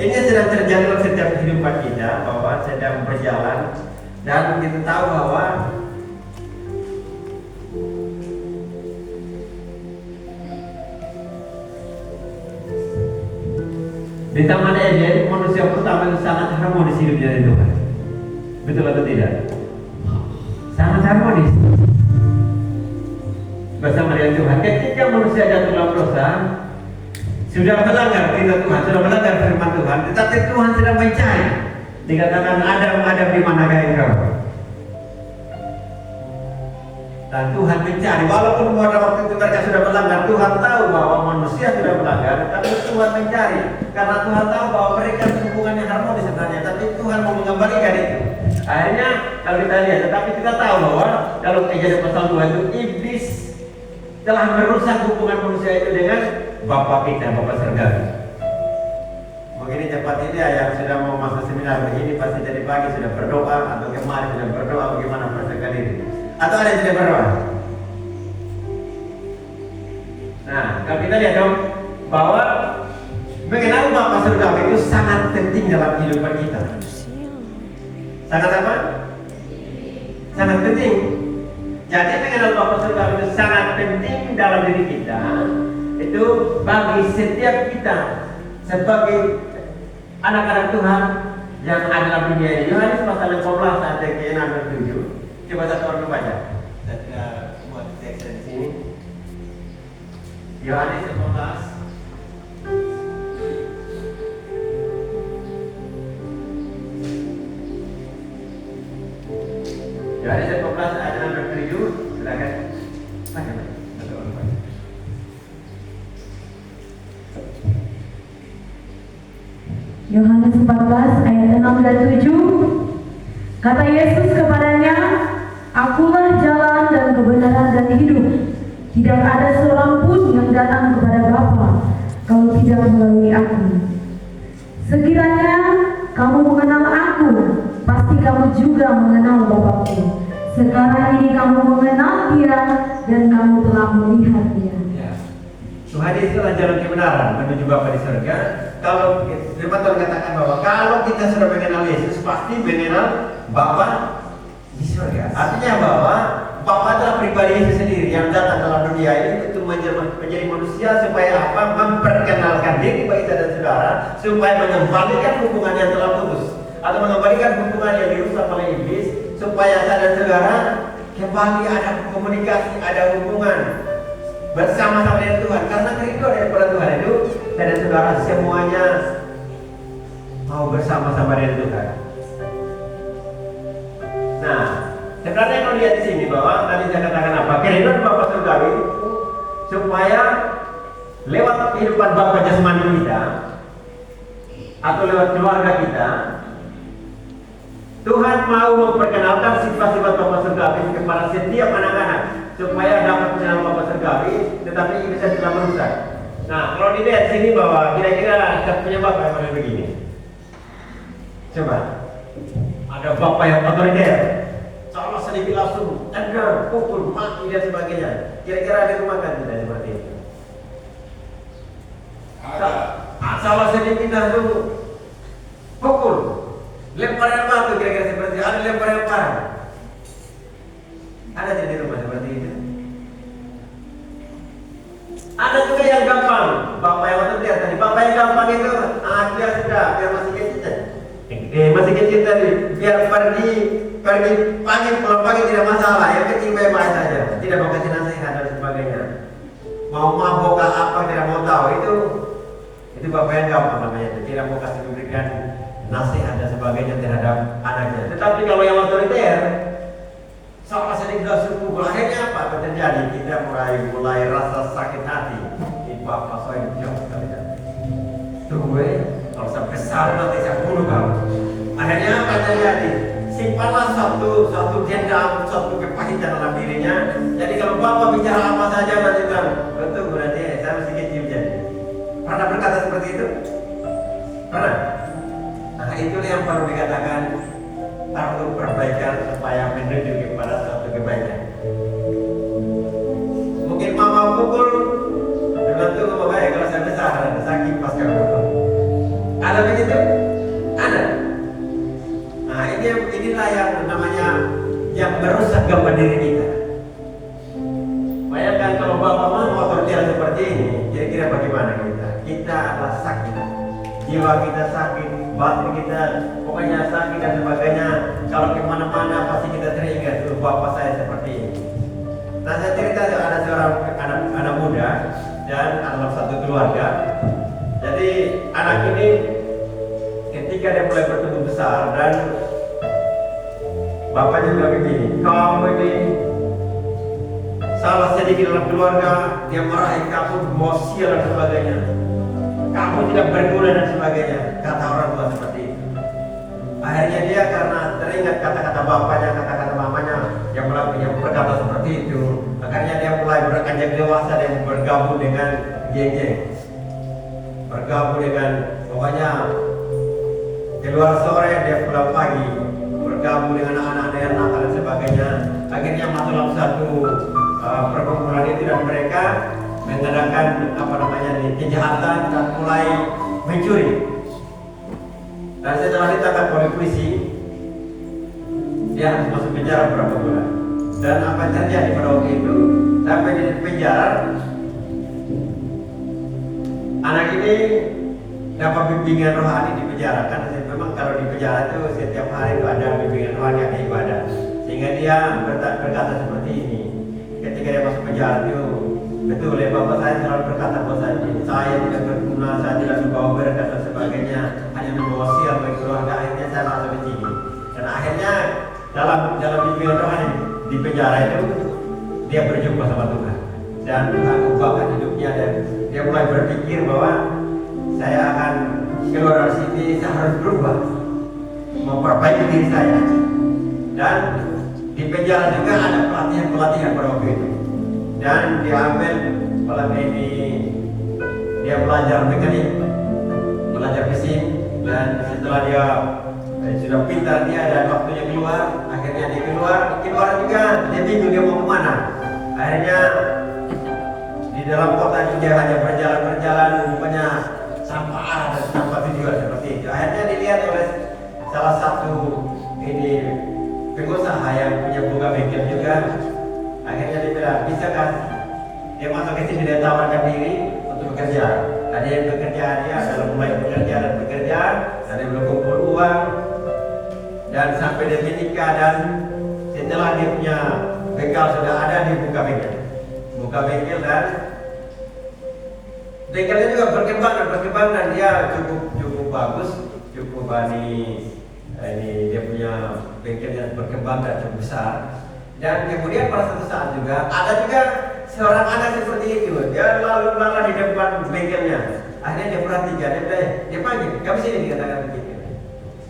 Ini sedang terjadi dalam setiap kehidupan kita, bahwa sedang berjalan dan kita tahu bahwa di Taman Eden manusia pertama itu sangat harmonis hidupnya dengan Tuhan. Betul atau tidak? Sangat harmonis bersama dengan Tuhan. Ketika manusia jatuh dalam dosa, sudah melanggar perintah Tuhan, sudah melanggar firman Tuhan, tetapi Tuhan sedang mencari. Dikatakan Adam di manakah engkau? Dan Tuhan mencari, walaupun pada waktu itu mereka sudah melanggar, Tuhan tahu bahwa manusia sudah melanggar, tapi Tuhan mencari, karena Tuhan tahu bahwa mereka hubungan yang harmonis sebenarnya, tapi Tuhan mau mengembalikan itu. Akhirnya kalau kita lihat, tetapi kita tahu bahwa dalam Kejadian pasal 2 itu iblis telah merusak hubungan manusia itu dengan Bapa kita, Bapa Surgawi. Begini cepat ini yang sudah mau masuk seminar begini pasti dari pagi sudah berdoa, atau kemarin sudah berdoa, bagaimana persiapkan diri, atau ada yang tidak berdoa. Nah, kalau kita lihat dong bahwa mengenal Bapa Surgawi itu sangat penting dalam kehidupan kita. Sangat apa? Sangat penting. Jadi mengenal Bapa Surgawi itu sangat penting dalam diri kita. Itu bagi setiap kita sebagai anak-anak Tuhan yang ada dalam dunia ini. Yohanes pasal 15 ayat ke-6 dan 7. Coba satu orang membaca. Saya tidak buat teks di sini. Yohanes 15. Yohanes 15 ayat 6 dan 7. Silakan baca. Satu orang baca. Yohanes 14 ayat 6 dan 7. Kata Yesus kepadanya, Akulah jalan dan kebenaran dan hidup. Tidak ada seorang pun yang datang kepada Bapa kalau tidak melalui Aku. Sekiranya kamu mengenal Aku, pasti kamu juga mengenal Bapa-Ku. Sekarang ini kamu mengenal Dia dan kamu telah melihat Dia. Tuhan itu adalah jalan kebenaran menuju Bapa di surga. Kalau firman Tuhan katakan bahwa kalau kita sudah mengenal Yesus, pasti mengenal Bapa di surga. Artinya bahwa Bapa adalah pribadi Yesus sendiri yang datang dalam dunia ini untuk menjadi manusia supaya apa? Memperkenalkan diri bagi saudara saudara, supaya mengembalikan hubungan yang telah putus atau mengembalikan hubungan yang dirusak oleh iblis, supaya saudara-saudara kembali ada komunikasi, ada hubungan bersama-sama dengan Tuhan. Karena kerinduan daripada Tuhan itu saudara-saudara semuanya mau bersama-sama dengan Tuhan. Nah, sebenarnya kalau lihat di sini bahwa tadi saya katakan apa? Kerinduan Bapa Surgawi supaya lewat kehidupan Bapa jasmani kita atau lewat keluarga kita, Tuhan mau memperkenalkan sifat-sifat Bapa Surgawi kepada setiap anak-anak supaya dapat mengenal Bapa Surgawi, tetapi bisa tidak merusak. Nah, kalau dilihat sini bahwa kira-kira kita punya Bapa yang model begini. Coba, ada Bapa yang otoriter, salah sedikit langsung tegar, pukul, maki dan sebagainya. Kira-kira ada rumah kan tidak seperti itu? Salah sedikit langsung pukul, lemparan batu, kira-kira seperti itu. Ada lemparan. Ada tidak di rumah seperti itu? Ada juga yang gampang, Bapak yang otoriter tadi. Bapak yang gampang itu, biar sudah, biar masih kecil. Masih kecil tadi, biar pergi pagi, pulang pagi tidak masalah. Yang penting bebas saja, tidak mau kasih nasihat dan sebagainya. Mau mabok apa tidak mau tahu, itu Bapak yang gampang namanya. Tidak mau kasih memberikan nasihat dan sebagainya terhadap anaknya. Tetapi kalau yang otoriter, sama sedikit suku, akhirnya apa terjadi? Kita mulai rasa sakit hati. Ini Bapak saya jauh sekali. Tunggu kalau sampai besar nanti saya bunuh kamu. Akhirnya apa terjadi? Simpanlah satu dendam, satu kepahitan dalam dirinya. Jadi kalau Bapak bicara apa saja nanti kan, betul berarti saya masih kecil jadi. Pernah berkata seperti itu? Pernah? Nah itulah yang perlu dikatakan perlu perbaikan supaya menuju kepada suatu kebaikan. Mungkin mama pukul, dengan itu bapak kalau saya besar, sakit pas kalau Ada begitu? Ada. Nah inilah yang namanya yang merusak gambar diri kita. Bayangkan kalau bapak mau otoriter seperti ini, kira-kira bagaimana kita? Kita adalah sakit, jiwa kita sakit, batin kita pokoknya sakit dan sebagainya. Kalau kemana-mana pasti kita teringat dulu bapak saya seperti ini. Nah saya cerita ada seorang anak muda dan dalam satu keluarga. Jadi anak ini ketika dia mulai bertumbuh besar dan bapaknya bilang begini, kamu ini salah sedikit dalam keluarga, dia marahi kamu, mau sial dan sebagainya. Kamu tidak berguna dan sebagainya, kata orang tua seperti itu. Akhirnya dia karena teringat kata-kata bapaknya, kata-kata mamanya yang berkata seperti itu, akhirnya dia mulai beranjak dewasa dan bergabung dengan geng-geng, bergabung dengan pokoknya keluar sore dia pulang pagi, bergabung dengan anak-anak daerah nakal dan sebagainya. Akhirnya masuk dalam satu perkumpulan itu dan mereka mengadakan kejahatan dan mulai mencuri. Dan setelah ditangkap oleh polisi, dia harus masuk penjara beberapa bulan. Dan apa yang terjadi pada waktu itu, sampai di penjara, anak ini dapat bimbingan rohani di penjara. Karena memang kalau di penjara itu setiap hari itu ada bimbingan rohani yang ibadah. Sehingga dia berkata seperti ini. Ketika dia masuk penjara itu, betul ya bapak saya selalu berkata bahwa saya tidak berguna, saya tidak membawa berkat dan sebagainya, hanya membawa sial bagi keluarga. Akhirnya saya masuk ke sini. Dan akhirnya dalam bimbingan rohani di penjara itu dia berjumpa sama Tuhan dan Tuhan ubahkan hidupnya dan dia mulai berpikir bahwa saya akan keluar dari sini, saya harus berubah, memperbaiki diri saya. Dan di penjara juga ada pelatihan pada waktu itu. Dan diambil malam ini dia belajar mekanik, belajar mesin, dan setelah dia sudah pintar dia dan waktunya keluar, akhirnya dia keluar juga dia bingung dia mau kemana. Akhirnya di dalam kota juga hanya berjalan rupanya tanpa arah dan tanpa tujuan seperti itu. Akhirnya dilihat oleh salah satu pengusaha yang punya buka bengkel juga. Akhirnya dia bilang, bisakah dia masuk ke sini, dia tawarkan diri untuk bekerja. Ada yang bekerja, dia adalah mulai bekerja dan bekerja, dan dia belum kumpul uang dan sampai dia menikah. Dan setelah dia punya bekal sudah ada, dia buka bengkel dan bengkelnya juga berkembang dan dia cukup bagus, cukup ini dia punya bengkel yang berkembang dan cukup besar. Dan kemudian pada suatu saat juga ada juga seorang anak seperti itu, dia lalu lalang di depan bengkelnya. Akhirnya dia perhatikan, dia panggil, kamu sini, dikatakan begitu.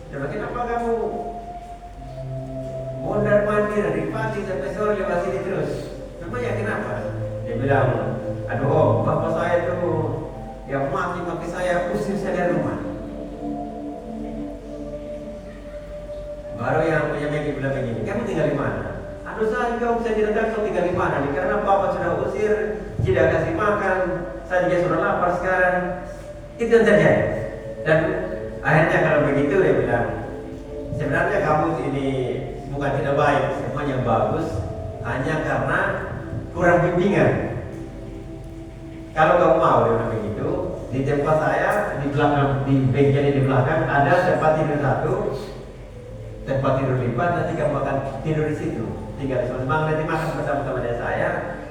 Dia bilang, kenapa kamu mondar mandir dari pagi sampai sore lewat sini terus? Namanya kenapa? Dia bilang, aduh om, bapak saya itu yang maki saya, usir saya dari rumah. Baru yang punya bengkel bilang begini, kamu tinggal di mana? Aduh saya juga bisa diredak, kau tinggal di mana nih? Karena bapak sudah usir, tidak kasih makan, saya juga sudah lapar sekarang. Itu yang terjadi. Dan akhirnya kalau begitu dia bilang, sebenarnya kamu ini bukan tidak baik, semuanya bagus, hanya karena kurang bimbingan. Kalau kamu mau dia bilang begitu, di tempat saya di belakang, di bengkel di belakang ada tempat tidur satu, tempat tidur lipat, nanti kamu akan tidur di situ. Tinggal semang nanti makan bersama-sama dengan saya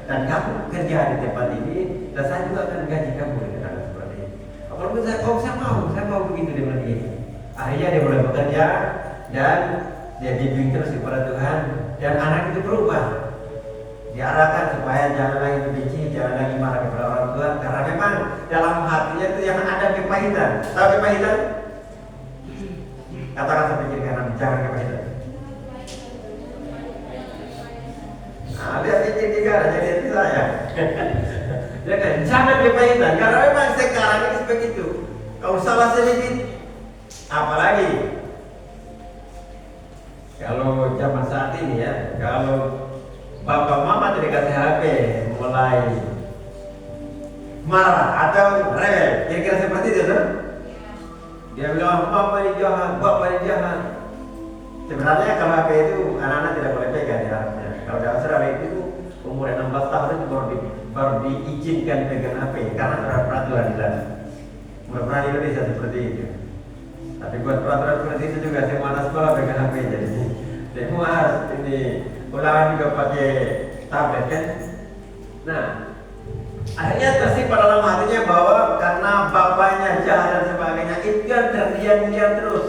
dan kamu kerja di tempat ini dan saya juga akan gaji kamu dengan seperti ini. Kalau saya mau begitu dia bilang begitu. Akhirnya dia mulai bekerja dan dia bimbing terus kepada Tuhan dan anak itu berubah. Diarahkan supaya jangan lagi benci, jangan lagi marah kepada orang tua karena memang dalam hatinya itu yang ada kepahitan. Tahu kepahitan? Katakan saya pikir karena bicara kepahitan. Nah, dia pikir juga jadi itu saya. Dia kan jangan kepahitan karena memang sekarang ini seperti itu. Kalau salah sedikit, apalagi kalau zaman saat ini ya, kalau bapak mama tidak kasih HP mulai marah atau rebel, kira-kira seperti itu tuh. Dia bilang bapak ini jahat, bapak ini jahat. Sebenarnya kalau HP itu anak-anak tidak boleh pegang ya. Kalau di Australia itu umur 16 tahun itu baru diizinkan pegang HP karena ada peraturan di sana. Mudah-mudahan Indonesia seperti itu. Tapi buat peraturan seperti itu juga semua anak sekolah pegang HP jadi semua harus ini ulangan juga pakai tablet kan. Nah, akhirnya tersimpan dalam hatinya bahwa karena bapaknya jahat dan sebagainya itu kan terdiam-diam terus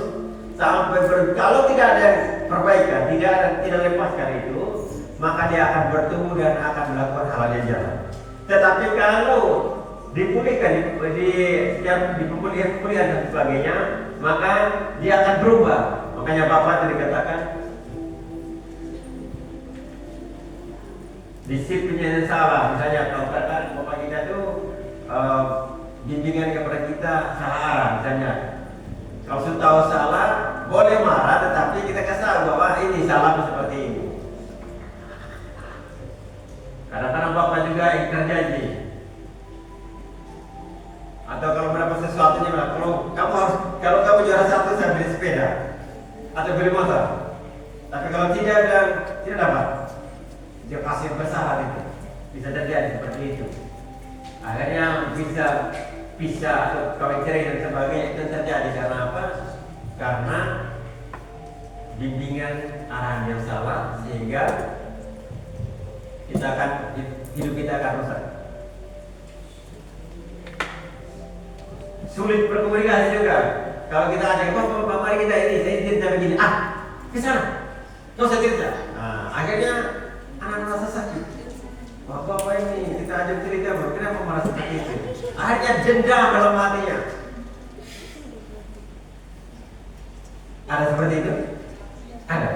sampai kalau tidak ada perbaikan, tidak lepaskan itu, maka dia akan bertumbuh dan akan melakukan hal yang jahat. Tetapi kalau dipulihkan di pemulihan dan sebagainya, maka dia akan berubah. Makanya Bapak tadi katakan disiplinnya yang salah. Misalnya kalau katakan Bapak kita itu bimbingan kepada kita salah arah. Misalnya kalau sudah tahu salah boleh marah, tetapi kita kasih bahwa ini salah seperti ini. Kadang-kadang Bapak juga yang terjanji. Atau kalau mendapat sesuatu kalau kamu juara 1 saya beli sepeda atau beli motor. Tapi kalau tidak dapat, dia kasih yang bersalah itu. Bisa terjadi seperti itu. Akhirnya bisa atau kawin cerai dan sebagainya itu terjadi karena apa? Karena bimbingan arahan yang salah sehingga hidup kita akan rusak. Sulit berkomunikasi juga. Kalau kita ajak bapak mari kita ini, saya cerita begini, ke sana, nggak usah cerita. Nah, akhirnya anak merasa sakit. Bapak ini kita ajak cerita, kenapa malah seperti itu? Akhirnya dendam dalam hatinya. Ada seperti itu? Ada.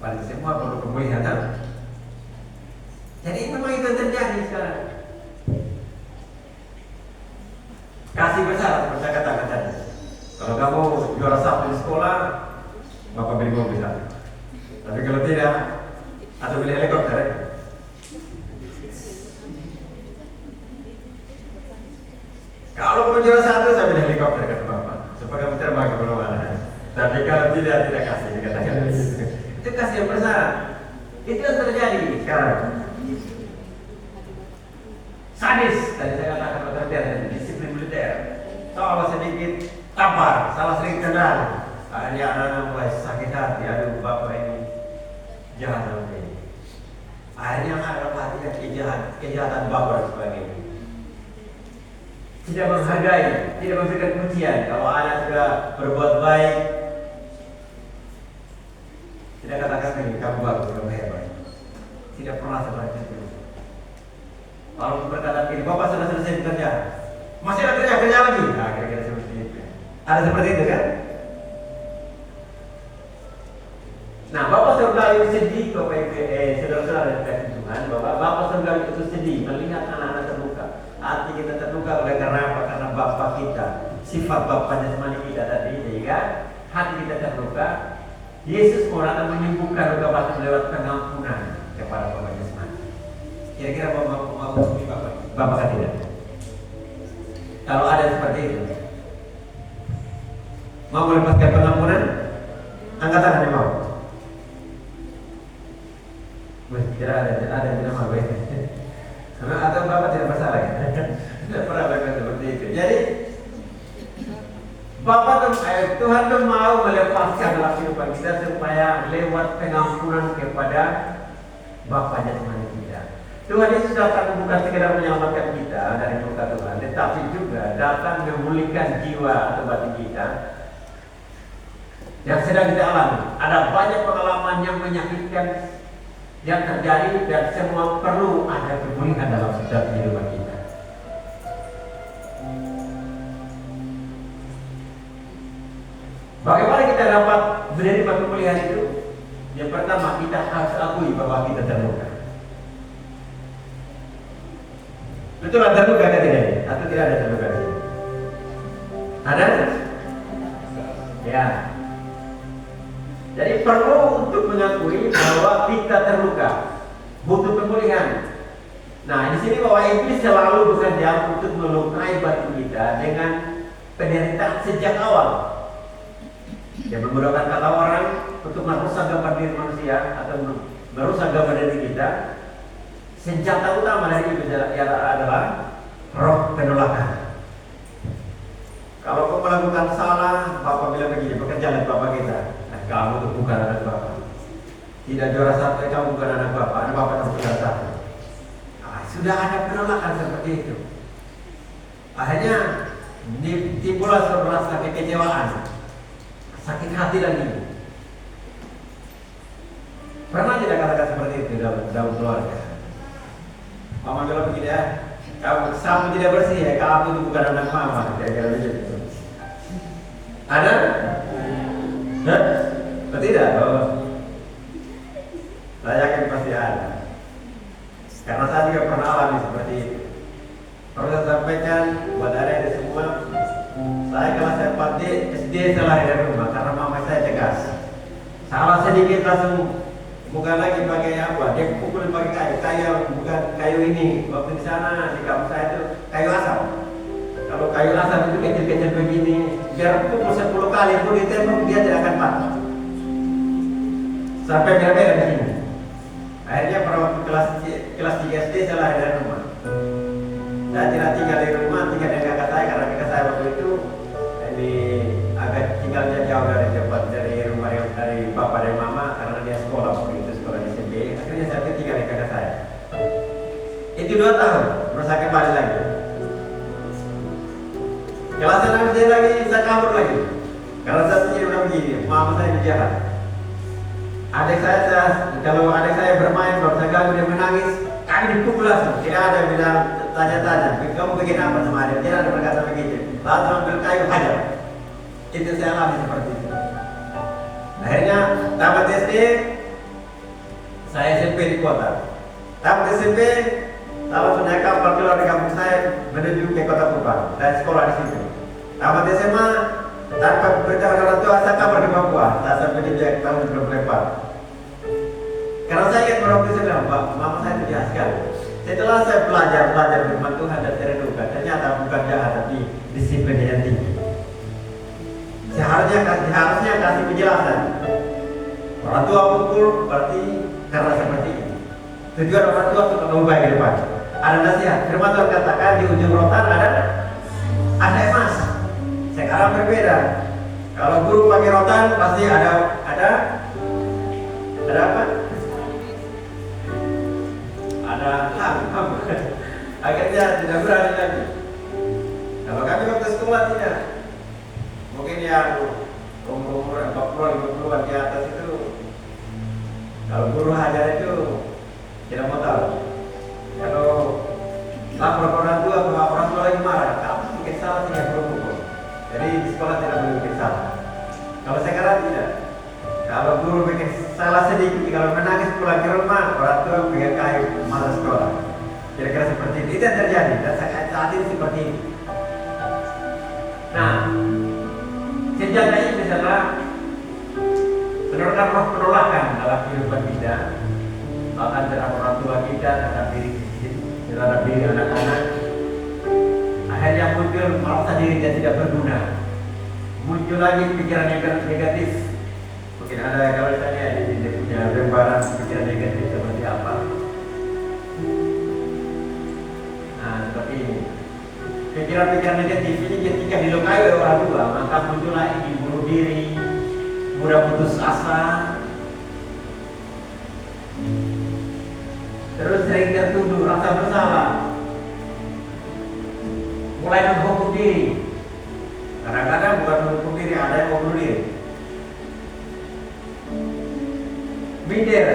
Balik semua perlu pemulihan. Jadi memang itu terjadi sekarang. Kasih besar seperti saya katakan tadi. Kalau kamu juara 1 di sekolah, Bapak beli mobil. Tapi kalau tidak, atau beli helikopter. Kalau kamu juara 1, saya beli helikopter kata Bapak, supaya kamu terbang ke mana-mana. Tapi kalau tidak kasih, dikatakan itu kasih yang besar. Itu yang terjadi sekarang. Sadis, tadi saya katakan militer, disiplin militer. Salah sedikit tampar, salah sedikit kendali. Akhirnya anak-anak mulai sakit hati. Aduh, Bapak ini jahat ini. Akhirnya anak hatinya kejahatan Bapak dan sebagainya. Tidak menghargai, tidak memberikan pujian. Kalau anak sudah berbuat baik, tidak katakan ini kamu bagus, kamu hebat. Tidak pernah seperti itu. Kalau berkata ini, Bapak sudah selesai bekerja, masih ada kerja lagi. Nah, kira-kira seperti itu. Ada seperti itu kan? Nah, Bapak selalu sedih, saudara-saudara yang dikasihi Tuhan, Bapak selalu itu sedih melihat anak-anak terluka. Hati kita terluka oleh karena apa? Karena Bapak kita, sifat Bapak jasmani kita tadi, sehingga hati kita terluka. Yesus mau datang menyembuhkan luka batin lewat pengampunan kepada Bapak jasmani. Kira-kira Bapak mau seperti Bapak kan tidak? Kalau ada seperti itu, mau melepaskan pengampunan? Angkat tangan yang mau. Tidak ada yang mau. Atau Bapak tidak bersalah ya? Tidak pernah berkata seperti itu. Jadi Tuhan itu mau melepaskan dalam kehidupan kita supaya lewat pengampunan kepada Bapa jasmani kita. Tuhan Yesus datang bukan sekedar menyelamatkan kita dari murka Tuhan, tetapi juga datang memulihkan jiwa atau batin kita yang sedang kita alami. Ada banyak pengalaman yang menyakitkan yang terjadi dan semua perlu ada pemulihan dalam setiap kehidupan kita. Bagaimana kita dapat menerima pemulihan itu? Yang pertama, kita harus akui bahwa kita terluka. Betul ada terluka kan tidak? Atau tidak ada terluka? Ada? Ya. Jadi perlu untuk mengakui bahwa kita terluka, butuh pemulihan. Nah, di sini bahwa iblis selalu bekerja untuk melukai batu kita dengan penderitaan sejak awal. Dia menggunakan kata orang untuk merusak gambar diri manusia atau merusak gambar diri kita. Senjata utama dari iblis adalah roh penolakan. Kalau kau melakukan salah, Bapak bilang begini, pekerjaan Bapak kita. Nah, kamu itu bukan anak Bapak. Tidak juara satu, kamu bukan anak Bapak. Anak Bapak itu juara satu. Sudah ada penolakan seperti itu. Akhirnya timbullah suatu rasa kekecewaan, sakit hati lagi. Pernah tidak katakan seperti itu dalam keluarga? Mama bilang begini ya, kamu tidak bersih ya, kamu itu bukan anak mama. Kira-kira begitu. Ada? Hah? Tidak? Oh. Saya yakin pasti ada. Karena saya juga pernah alami seperti itu. Perlu saya sampaikan buat adik-adik semua, saya kelas 4 SD setelah dari rumah karena mama saya tegas. Salah sedikit langsung bukan lagi pakai apa, dia pukul pakai kayu, bukan kayu ini. Waktu di sana di kampus saya itu kayu asam. Kalau kayu asam itu kecil-kecil begini, biar pukul 10 kali pun ditembak dia tidak akan patah. Sampai merah-merah di sini. Akhirnya pada waktu kelas 3 SD saya lahir dari rumah. Saya tidak tinggal di rumah, tinggal dengan kakak saya karena kakak saya waktu itu ini agak tinggalnya jauh dari tempat dari rumah yang dari bapak dan mama karena dia sekolah waktu itu sekolah di SMP. Akhirnya saya tinggal di kakak saya. Itu 2 tahun, terus saya kembali lagi. Kelas 6 SD lagi saya kabur lagi karena saya pikir udah begini, mama saya jahat. Adik saya, kalau adik saya bermain, kalau saya ganggu dia menangis, kami dipukul langsung. Tidak ada yang bilang tanya-tanya, kamu bikin apa sama adik? Tidak ada berkata begitu. Lalu ambil kayu hajar. Itu saya alami seperti itu. Akhirnya tamat SD, saya SMP di kota. Tamat SMP, lalu naik kapal keluar di kampung saya menuju ke kota Kupang dan sekolah di situ. Tamat SMA, tanpa beritahu orang tua saya kabar di Papua. Saya sampai di Jack tahun 2004. Karena saya ingat waktu itu bilang, mama saya itu jahat sekali. Setelah saya belajar firman Tuhan dan teredukan, ternyata bukan jahat tapi disiplinnya yang tinggi. Seharusnya kasih penjelasan. Orang tua pukul berarti karena seperti ini. Tujuan orang tua untuk lebih baik ke depan. Ada nasihat. Firman Tuhan katakan di ujung rotan ada emas. Sekarang berbeda. Kalau guru pakai rotan pasti ada apa? Ada ham. Akhirnya tidak berani lagi. Kalau kami waktu sekolah tidak. Mungkin yang umur 40-50 di atas itu, kalau guru hajar itu tidak mau tahu. Kalau lapor orang tua lagi marah, kamu bikin salah tidak perlu pukul. Jadi di sekolah tidak boleh bikin salah. Kalau sekarang tidak. Kalau guru bikin salah sedikit, kalau menangis pulang ke rumah, orang tua bikin kayu malas sekolah. Kira-kira seperti itu. Itu yang terjadi dan saat ini seperti ini. Nah, senjata ini adalah menurunkan roh penolakan dalam kehidupan kita, bahkan terhadap orang tua kita, terhadap diri anak-anak. Akhirnya muncul merasa diri dia tidak berguna. Muncul lagi pikiran yang negatif. Mungkin ada kalau saya ini punya gambaran pikiran negatif seperti apa. Nah, seperti ini. Pikiran-pikiran negatif ini ketika dilukai oleh orang tua, maka muncullah ingin bunuh diri, mudah putus asa, terus sering tertuduh rasa bersalah, mulai menghukum diri. Kadang-kadang bukan menghukum diri, ada yang mau bunuh diri. Minder,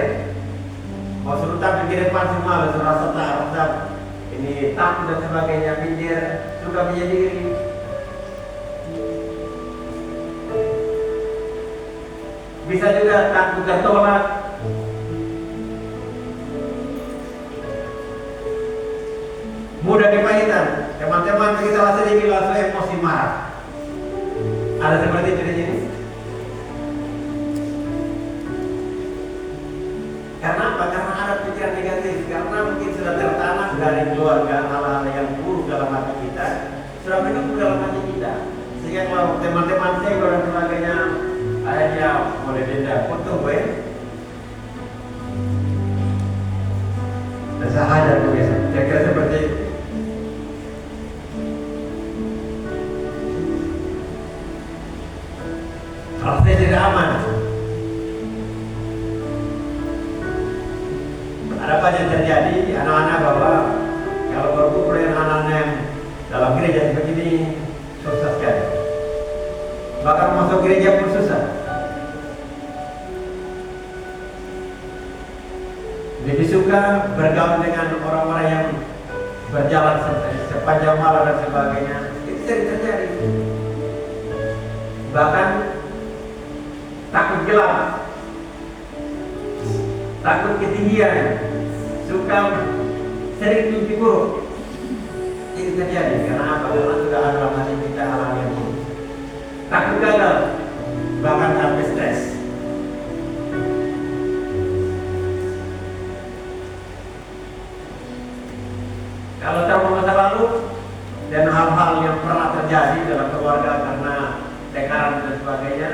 mau suruh tampil di depan semua, lalu rasa ini takut dan sebagainya, minder, suka menjadi diri. Bisa juga takut tertolak. Mudah kepahitan. Teman-teman kita rasa sedikit langsung emosi marah. Ada seperti itu di sini. Karena apa? Karena ada pikiran negatif. Karena mungkin sudah tertanam, sudah Jadi kalau teman-teman saya dan sebagainya, akhirnya mulai denda foto gue. Dan saya hajar gue biasa. Kira-kira seperti itu. Kalau saya tidak aman, ada apa yang terjadi? Anak-anak bahwa kalau berkumpul dengan anak-anak yang dalam gereja seperti ini susah sekali. Bahkan masuk gereja pun susah. Lebih suka bergaul dengan orang-orang yang berjalan sepanjang malam dan sebagainya. Itu sering terjadi. Bahkan takut gelap, takut ketinggian, suka sering mimpi buruk. Itu terjadi karena apa? Karena sudah ada masih kita alami yang buruk. Takut gagal, bahkan sampai stres. Kalau trauma masa lalu dan hal-hal yang pernah terjadi dalam keluarga karena tekanan dan sebagainya,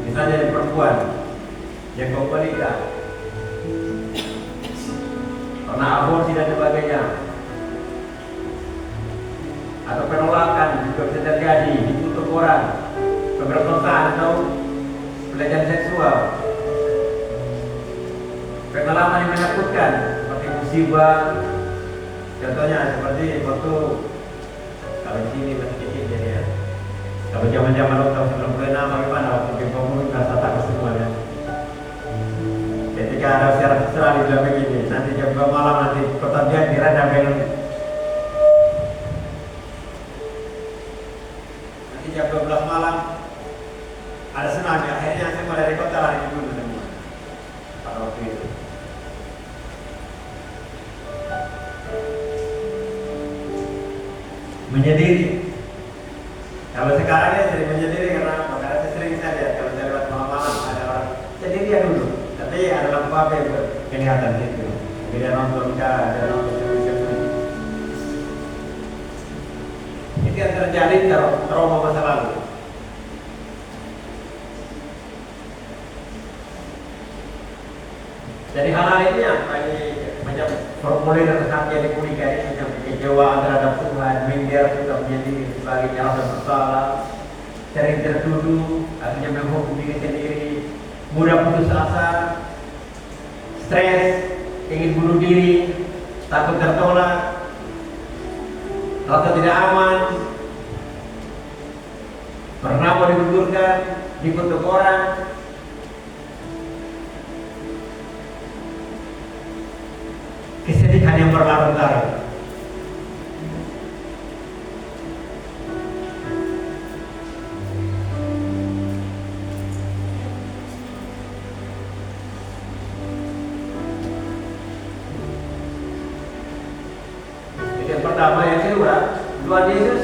misalnya yang perempuan yang komunika, pernah aborsi dan sebagainya, atau penolakan juga bisa terjadi, ditutup orang, pemerkosaan atau pelecehan seksual, pengalaman yang menakutkan seperti musibah, contohnya seperti waktu kalau di sini masih kecil jadi ya, kalau zaman-zaman tahun 96 bagaimana waktu Jokowi merasa takut semua ya. Ketika ada siaran Australia bilang begini, nanti jam 2 malam nanti kota dia diradangkan. Nanti jam 12 malam ada tsunami, akhirnya semua dari kota lari ke gunung semua. Pada waktu itu. Menyendiri. Kalau sekarang ya sering menyendiri karena saya sering saya lihat kalau saya lewat malam-malam ada orang sendirian dulu. Tapi ada lampu HP yang kelihatan situ. Dia nonton kah, ada nonton seperti itu yang terjadi trauma masa lalu. Jadi hal-hal ini apa ini macam formulir saat jadi kuliah ini macam kekecewaan terhadap Tuhan, minder sudah menjadi sebagai nyala dan bersalah, sering tertuduh, akhirnya menghukum diri sendiri, mudah putus asa, stres, ingin bunuh diri, takut tertolak, rasa tidak aman, pernah mau digugurkan, dikutuk orang. Kesedihan yang berlarut-larut. Jadi yang pertama, yang kedua, Tuhan Yesus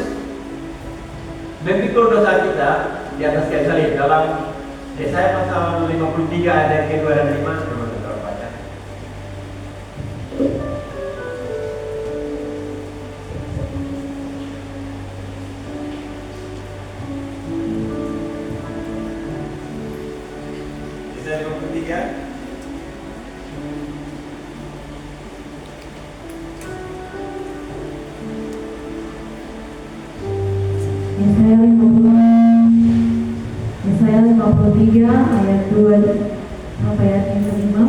memikul dosa kita di atas kayu salib dalam Yesaya pasal 53 ayat yang kedua dan 5. Yesaya 53 ayat 2 sampai ayat yang kelima.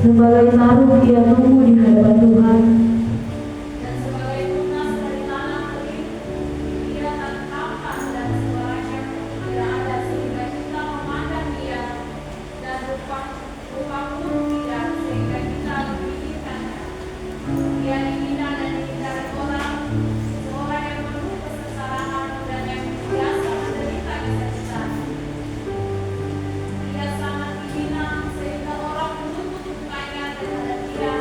Sebagai taruh dia tunggu di hadapan Tuhan, dan sebagai tunas dari tanah kering, dia akan tampak dan suaranya tidak ada sehingga kita memandang dia, dan rupa pun tidak sehingga kita memikirkannya. Dia dihina dan dihindari orang, seorang yang penuh kesengsaraan dan yang biasa menderita kesakitan. Dia sangat dihina sehingga orang menutup mukanya terhadap dia.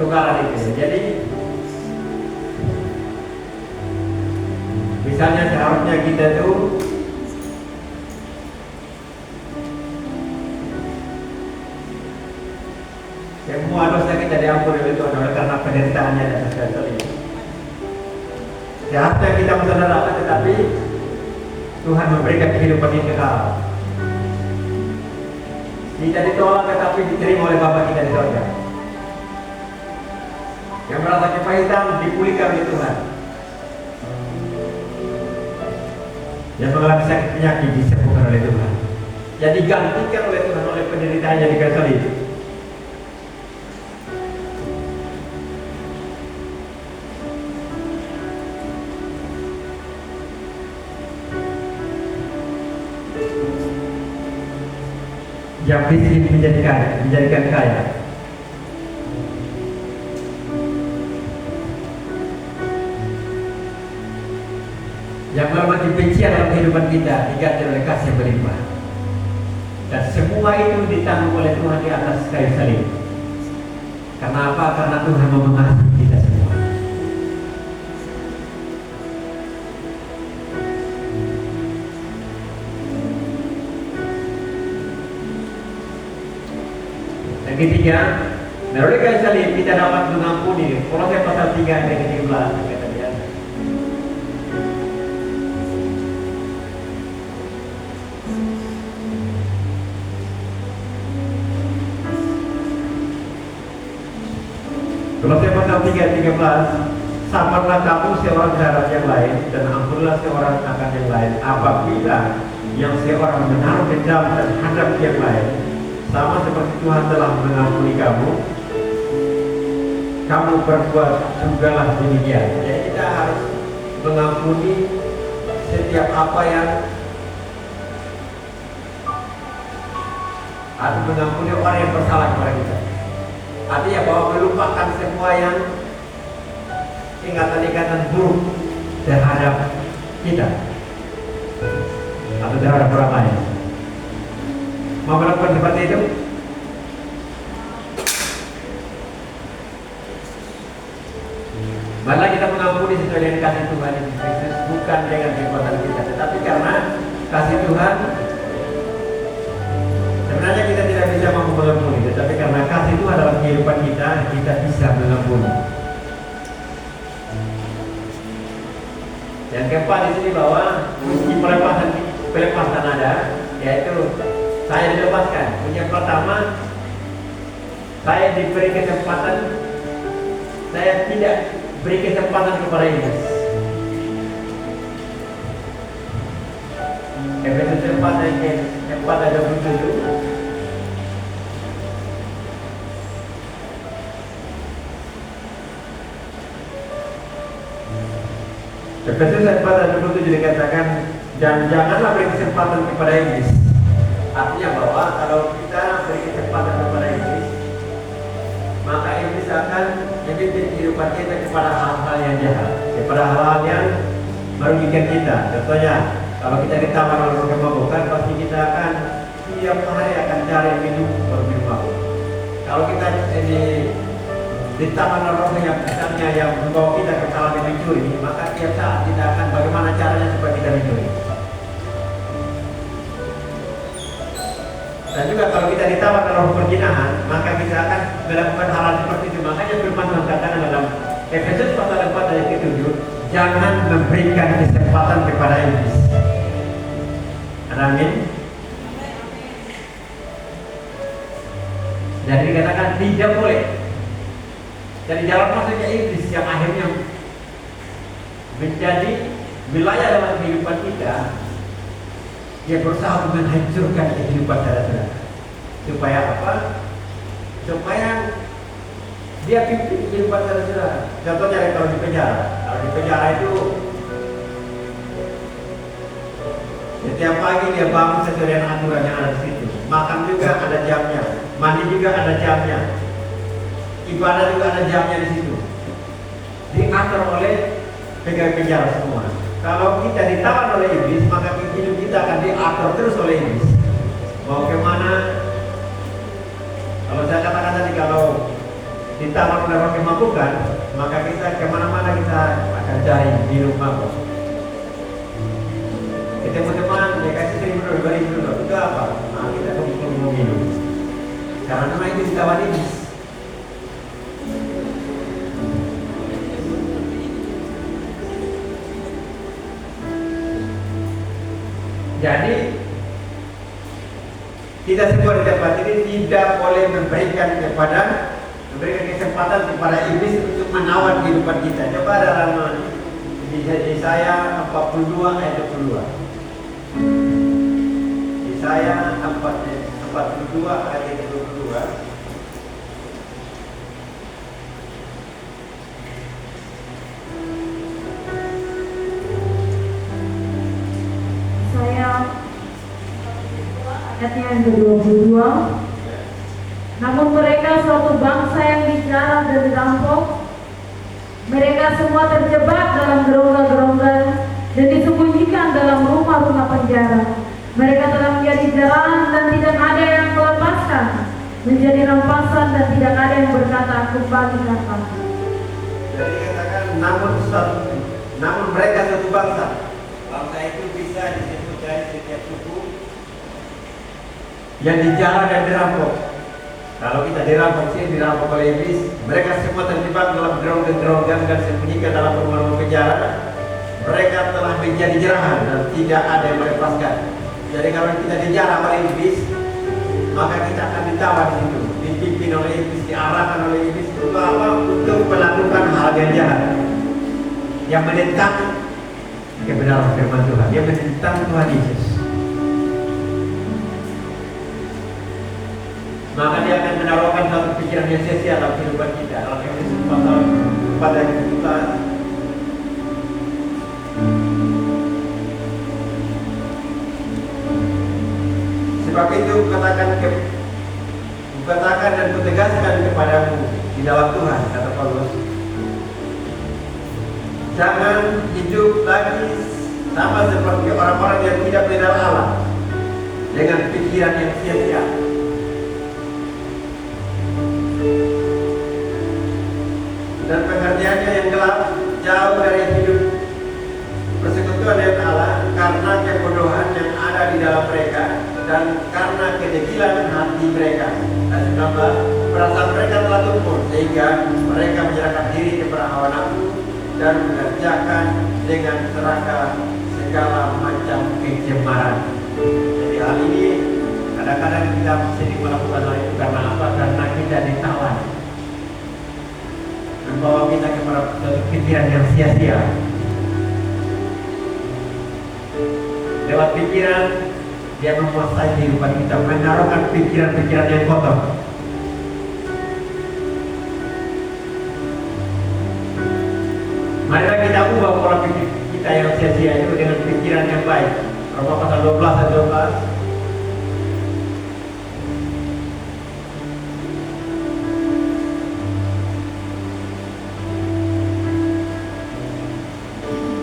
pertukaran itu. Jadi misalnya seharusnya kita tuh semua dosa kita diampuni oleh Tuhan oleh karena penderitaannya dan sesuatu. Seharusnya kita masuk neraka, tetapi Tuhan memberikan kehidupan yang kekal. Kita ditolak tetapi diterima oleh Bapa kita di surga. Yang merasa kepahitan dipulihkan oleh Tuhan. Yang mengalami sakit penyakit disembuhkan oleh Tuhan. Yang digantikan oleh Tuhan oleh penderitaannya di kayu salib. Yang miskin menjadikan kaya. Yang melakukan kebencian dalam kehidupan kita diganti oleh kasih yang berlimpah. Dan semua itu ditanggung oleh Tuhan di atas kayu salib. Karena apa? Karena Tuhan mau mengasihi kita semua. Yang ketiga, melalui kayu salib kita dapat mengampuni. Kolose pasal 3 ayat 13 kata dia. Kolose pasal 3 ayat 13, sabarlah kamu seorang terhadap yang lain dan ampunilah seorang akan yang lain. Apabila yang seorang menaruh dendam terhadap yang lain, sama seperti Tuhan telah mengampuni kamu, kamu berbuat jugalah demikian. Jadi kita harus mengampuni setiap apa yang atau mengampuni orang yang bersalah kepada kita. Artinya bahwa melupakan semua yang ingatan-ingatan buruk terhadap kita atau terhadap orang lain. Mau melakukan seperti itu? Malah kita mengampuni sesuai dengan kasih Tuhan yang Yesus, bukan dengan kekuatan kita, tetapi karena kasih Tuhan. Sebenarnya kita tidak bisa mampu mengampuni, tetapi karena kasih Tuhan dalam kehidupan kita, kita bisa mengampuni. Yang keempat di sini bahwa kunci pelepasan ada, yaitu saya dilepaskan. Yang pertama, saya diberi kesempatan, saya tidak beri kesempatan kepada iblis. Efesus 4 ayat 27. Efesus 4 ayat 27 dikatakan, dan janganlah beri kesempatan kepada iblis. Artinya bahwa kalau kita beri kesempatan kepada iblis, maka iblis akan memimpin kehidupan kita kepada hal-hal yang jahat, kepada hal-hal yang merugikan kita. Contohnya, kalau kita ditawan oleh roh kemabuk, pasti kita akan tiap hari akan cari minum mabuk. Kalau kita ditawan oleh roh yang misalnya yang membawa kita ke kesalahan mencuri, maka tiap saat kita akan bagaimana caranya supaya kita mencuri. Dan juga kalau kita ditawar dalam perzinahan, maka kita akan melakukan hal seperti itu. Makanya firman Tuhan katakan dalam Efesus pasal 4 ayat 7, jangan memberikan kesempatan kepada iblis. Amin. Jadi dikatakan tidak boleh. Jadi dalam masuknya iblis yang akhirnya menjadi wilayah dalam kehidupan kita, dia berusaha menghancurkan kehidupan saudara-saudara. Supaya apa? Supaya dia pimpin kehidupan saudara-saudara. Contohnya kalau di penjara. Kalau di penjara itu setiap pagi dia bangun sesuai dengan aturan yang ada di situ. Makan juga ada jamnya, mandi juga ada jamnya, ibadah juga ada jamnya di situ. Diatur oleh pegawai penjara semua. Kalau kita ditawan oleh iblis, maka hidup kita akan diatur terus oleh iblis. Mau kemana? Kalau saya katakan tadi, kalau kita melakukan kemampuan, maka kita kemana-mana kita akan cari minum mabuk. Ketemu teman, dia kasih $1.000, $2.000, itu apa? Nah, kita kumpul mau minum. Karena nama itu ditawan iblis. Jadi kita semua di tempat ini tidak boleh memberikan kesempatan kepada iblis untuk menawar kehidupan kita. Coba dalam Yesaya 42 ayat 22. Yesaya 42 ayat 22. Ayatnya yang ke-22. Namun mereka suatu bangsa yang dijarah dan dirampok. Mereka semua terjebak dalam gerongga-gerongga dan disembunyikan dalam rumah-rumah penjara. Mereka telah menjadi jarahan dan tidak ada yang melepaskan, menjadi rampasan dan tidak ada yang berkata kembali kata. Jadi katakan namun mereka satu bangsa. Bangsa itu bisa disebut dari setiap suku yang dijarah dan dirampok. Kalau kita dirampok oleh iblis, mereka semua terjebak dalam gerongga-gerongga dan sembunyikan dalam rumah-rumah penjara. Mereka telah menjadi jarahan dan tidak ada yang melepaskan. Jadi kalau kita dijarah oleh iblis, maka kita akan ditawar di situ, dipimpin oleh iblis, diarahkan oleh iblis untuk apa? Untuk melakukan hal yang jahat, yang menentang kebenaran firman Tuhan, yang menentang Tuhan Yesus. Maka dia akan menaruhkan satu pikiran yang sia-sia dalam kehidupan kita. Dalam Efesus pasal 4 ayat 17. Sebab itu kukatakan dan kutegaskan kepadamu di dalam Tuhan, kata Paulus, jangan hidup lagi sama seperti orang-orang yang tidak mengenal Allah dengan pikiran yang sia-sia. Dan pengertiannya yang gelap, jauh dari hidup persekutuan dengan Allah, karena kebodohan yang ada di dalam mereka dan karena kedegilan hati mereka. Dan 19, perasaan mereka telah tumpul sehingga mereka menyerahkan diri kepada hawa nafsu dan mengerjakan dengan serakah segala macam kecemaran. Jadi hal ini kadang-kadang kita sering melakukan hal itu karena apa? Karena kita ditawan, membawa kita kepada suatu pikiran yang sia-sia. Lewat pikiran dia menguasai kehidupan kita, menaruhkan pikiran-pikiran yang kotor. Marilah kita ubah pola pikir kita yang sia-sia itu dengan pikiran yang baik. Roma pasal 12 ayat 12.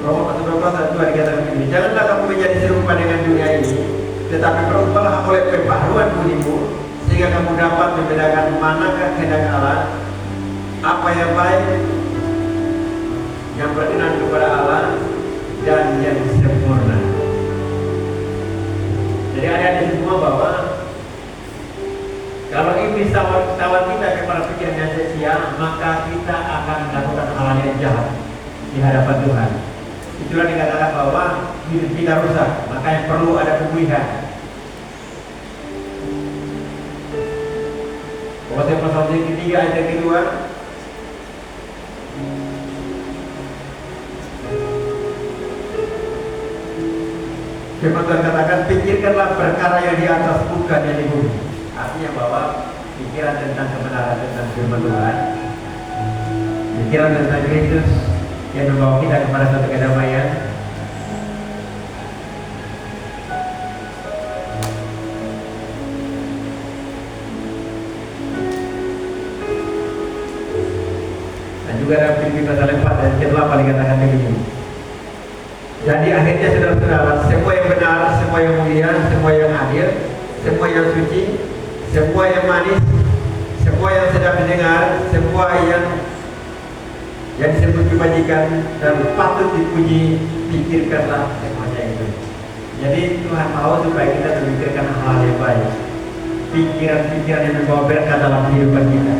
Roma pasal 12 ayat 2 dikatakan begini, janganlah kamu menjadi serupa dengan dunia ini, tetapi berubahlah oleh pembaharuan budimu, sehingga kamu dapat membedakan manakah kehendak Allah, apa yang baik, yang berkenan kepada Allah, dan yang sempurna. Jadi ada semua bahwa kalau iblis tawar kita kepada pikiran yang sia-sia, maka kita akan melakukan hal yang jahat di hadapan Tuhan. Itulah dikatakan bahwa hidup kita rusak, maka yang perlu ada pemulihan. Kolose pasal 3 ayat yang kedua. Firman Tuhan katakan, pikirkanlah perkara yang di atas, bukan yang di bumi. Artinya bahwa pikiran tentang kebenaran, tentang firman Tuhan, pikiran tentang Kristus yang membawa kita kepada satu kedamaian. Dan juga dalam Filipi pasal 4 ayat 8 dikatakan begini. Jadi akhirnya saudara-saudara, semua yang benar, semua yang mulia, semua yang adil, semua yang suci, semua yang manis, semua semua yang sedang mendengar, semua yang disebut kebajikan dan patut dipuji, pikirkanlah semuanya itu. Jadi Tuhan mau supaya kita memikirkan hal yang baik, pikiran-pikiran yang membawa berkah dalam kehidupan kita,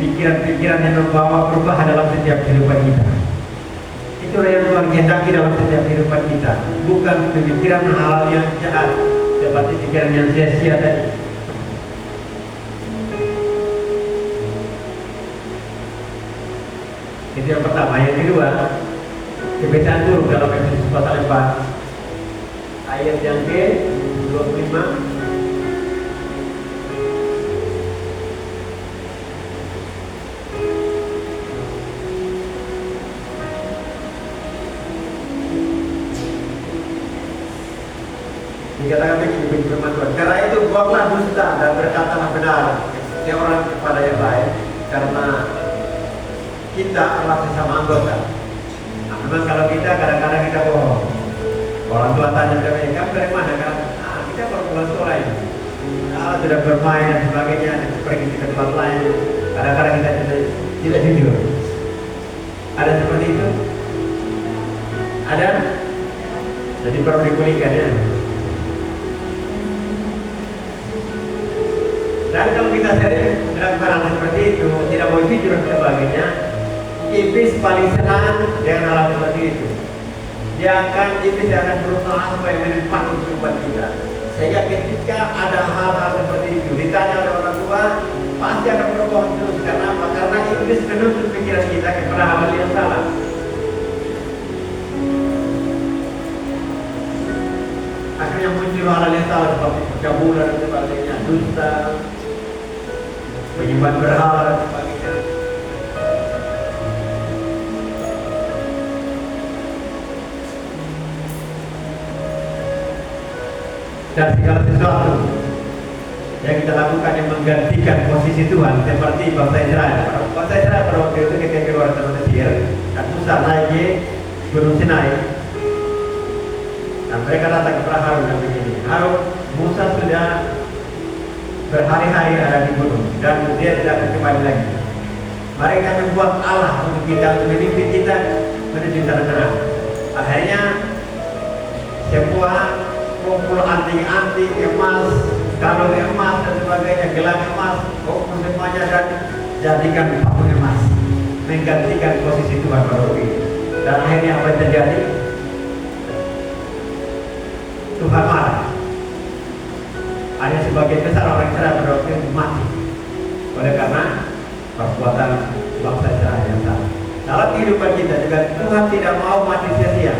pikiran-pikiran yang membawa perubahan dalam setiap kehidupan kita. Itulah yang Tuhan kehendaki dalam setiap kehidupan kita, bukan pemikiran hal yang jahat seperti pikiran yang sia-sia tadi. Itu yang pertama. Yang kedua, kebiasaan buruk dalam Efesus pasal 4 ayat yang ke-25. Dikatakan begini firman Tuhan, karena itu buanglah dusta dan berkatalah benar setiap orang kepada yang lain, karena kita adalah sesama anggota. Nah, memang kalau kita kadang-kadang kita bohong. Orang tua tanya kami, kamu dari mana? Kan kita baru pulang sekolah ini. Sudah bermain dan sebagainya, pergi ke tempat lain. Kadang-kadang kita tidak jujur. Ada seperti itu? Ada? Jadi perlu dipulihkan ya. Dan kalau kita sering melakukan hal seperti itu, tidak mau jujur dan sebagainya, iblis paling senang dengan hal seperti itu. Iblis akan berusaha supaya menempati kehidupan kita. Sehingga ketika ada hal-hal seperti itu ditanya oleh orang tua, pasti akan berbohong terus. Karena apa? Karena iblis menuntut pikiran kita kepada hal yang salah. Akhirnya muncul hal yang salah seperti percabulan dan sebagainya, dusta, menyembah berhala dan sebagainya. Dan segala sesuatu yang kita lakukan yang menggantikan posisi Tuhan, seperti bangsa Israel. Bangsa Israel pada waktu itu ketika keluar dari Mesir, dan Musa naik ke Gunung Sinai, dan mereka datang kepada Harun dan begini, Harun, Musa sudah berhari-hari ada di gunung dan dia tidak akan kembali lagi. Mari kami buat Allah untuk kita, untuk memimpin kita menuju tanah Kanaan. Akhirnya semua kumpul anting-anting emas, kalung emas dan sebagainya, gelang emas, kumpul semuanya dan jadikan patung emas, menggantikan posisi Tuhan pada waktu itu. Dan akhirnya apa yang terjadi? Tuhan marah. Ada sebagian besar orang Israel pada waktu itu mati oleh karena perbuatan bangsa Israel yang salah. Dalam kehidupan kita juga Tuhan tidak mau mati sia-sia.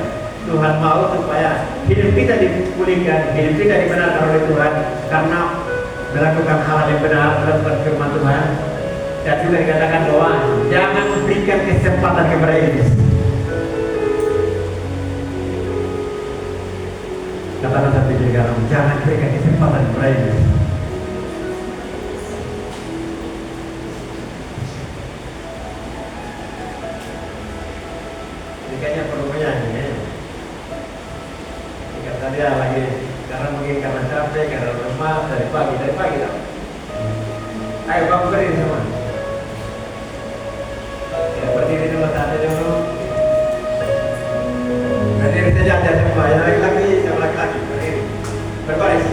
Tuhan mau supaya hidup kita dipulihkan, hidup kita dibenarkan oleh Tuhan karena melakukan hal yang benar berdasarkan firman Tuhan. Dan juga dikatakan bahwa jangan memberikan kesempatan kepada iblis. Kata Nabi Jirgaram, jangan berikan kesempatan kepada iblis. Ini kayaknya perlu menyanyi ya. Karena dia lagi, karena mungkin karena capek, karena lemas dari pagi tak. Ayo bangun berdiri semua. Ya, berdiri dulu saatnya dulu. Berdiri saja aja semua, yang laki-laki, yang laki-laki berdiri, berbaris.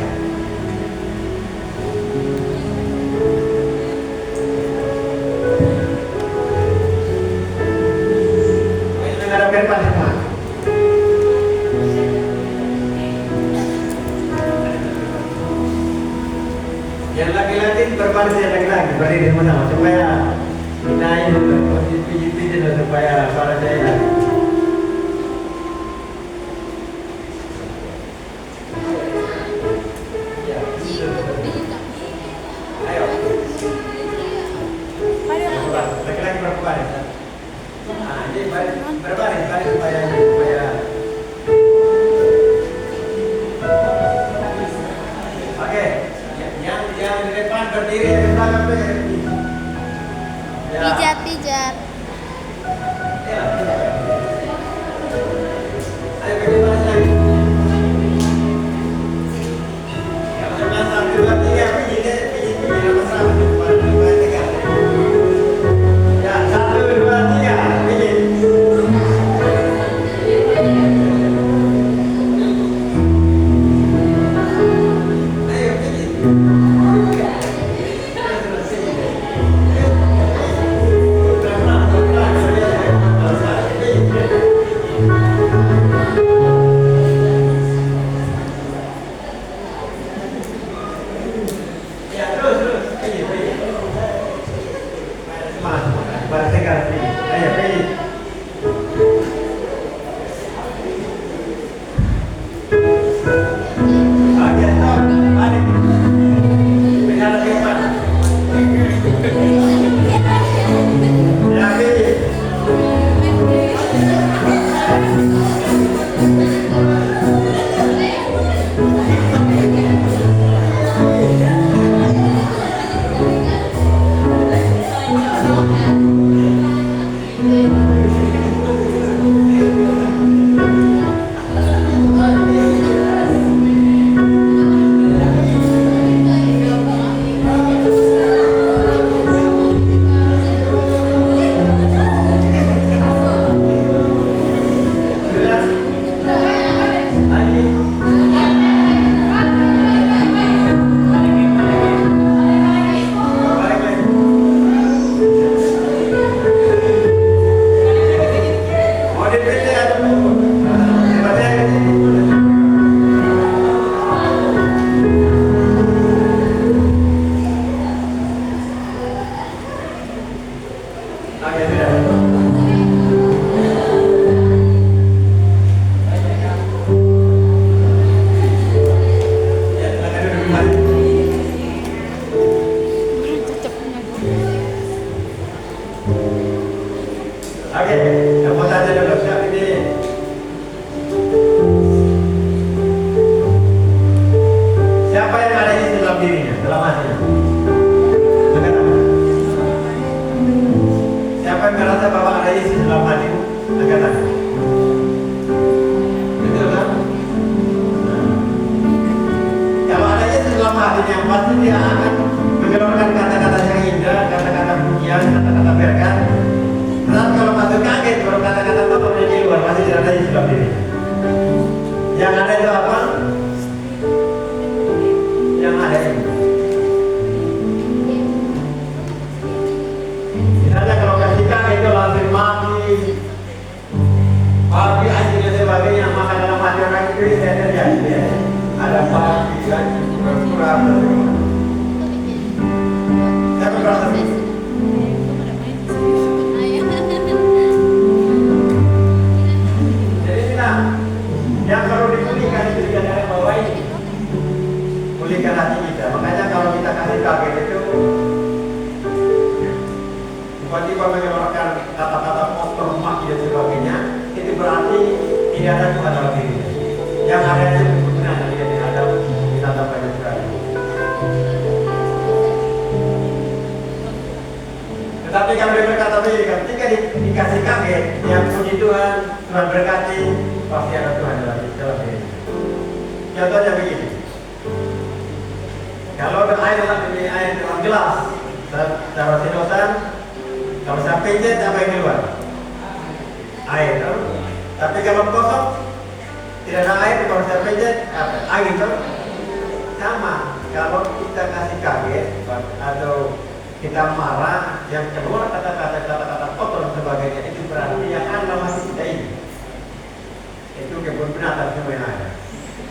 Ini menghadap ke depan semua. Yang laki-laki berbaris, yang laki-laki berdiri sama-sama supaya kita ini pijit-pijit supaya para saya. Ayo. Laki-laki berbaris. Nah, ini berbaris supaya oke. Yang di depan berdiri, yang di belakang berdiri. Pijat. Ya. Ayo ke depan lagi. Yang sebelah satu lagi ya, pijit sama-sama.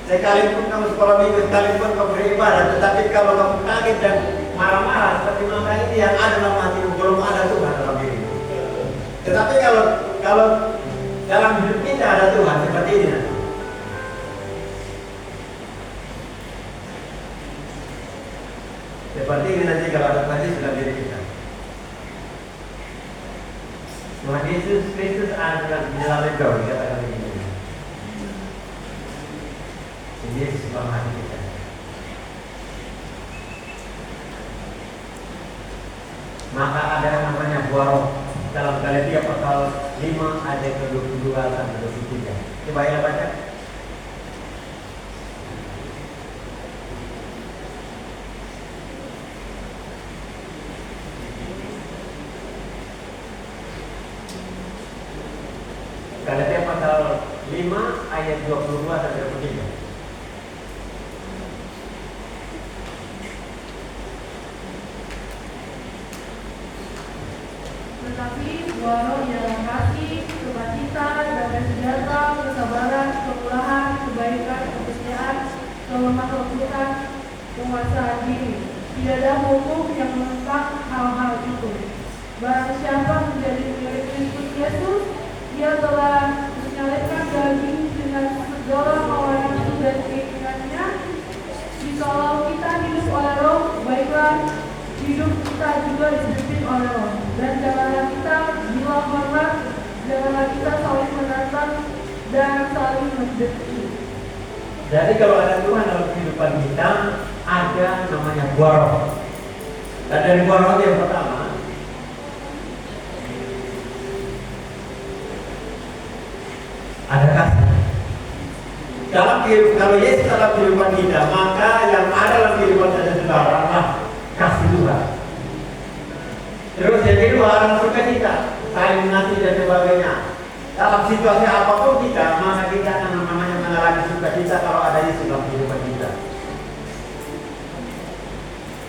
Sekalipun kamu sekolah minggu, sekalipun kamu beribadah, tetapi kalau kamu kaget dan marah-marah seperti maka ini yang ada dalam hatimu, belum ada Tuhan dalam dirimu. Tetapi kalau dalam hidup kita ada Tuhan seperti ini nanti. Seperti ini nanti kalau ada Tuhan dalam diri kita. Tuhan Yesus Kristus adalah di dalam engkau, dikatakan begini. Yesus dalam hati kita. Maka ada yang namanya buah roh dalam Galatia pasal 5 ayat ke-22 sampai 23. Coba ya baca. Galatia pasal 5 ayat 22 sampai 23. Tetapi buah roh ialah kasih, sukacita, damai sejahtera, kesabaran, kemurahan, kebaikan, kesetiaan, kelemah lembutan, penguasaan diri. Tidak ada hukum yang menentang hal-hal itu. Barang siapa menjadi milik Kristus Yesus, dia telah menyalibkan daging dengan segala hawa nafsu dan keinginannya. Jikalau kita hidup oleh roh, baiklah hidup kita juga dipimpin oleh roh. Dan janganlah kita bila hormat saling mengerti. Jadi kalau ada Tuhan dalam kehidupan kita, ada namanya buah roh. Dan dari buah roh yang pertama, ada kasih. Kalau Yesus dalam kehidupan kita, maka yang ada dalam kehidupan saudara adalah kasih Tuhan. Terus yang kedua adalah sukacita, saling mengasihi dan sebagainya. Dalam situasi apapun kita, maka kita akan namanya mengalami sukacita kalau ada Yesus dalam kehidupan kita.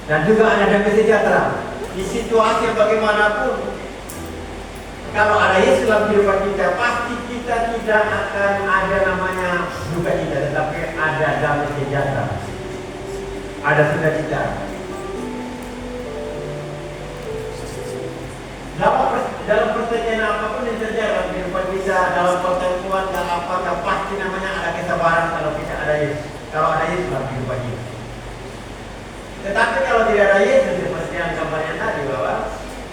Dan juga ada damai sejahtera di situasi yang bagaimanapun. Kalau ada Yesus dalam kehidupan kita, pasti kita tidak akan ada namanya sukacita, tetapi ada damai sejahtera, ada sukacita. Dalam pertanyaan apapun yang terjadi dalam kehidupan kita, dalam pertemuan dan apakah pasti namanya ada kesabaran kalau kita ada Yesus. Kalau ada Yesus dalam kehidupan kita. Tetapi kalau tidak ada Yesus, seperti yang gambarnya tadi bahwa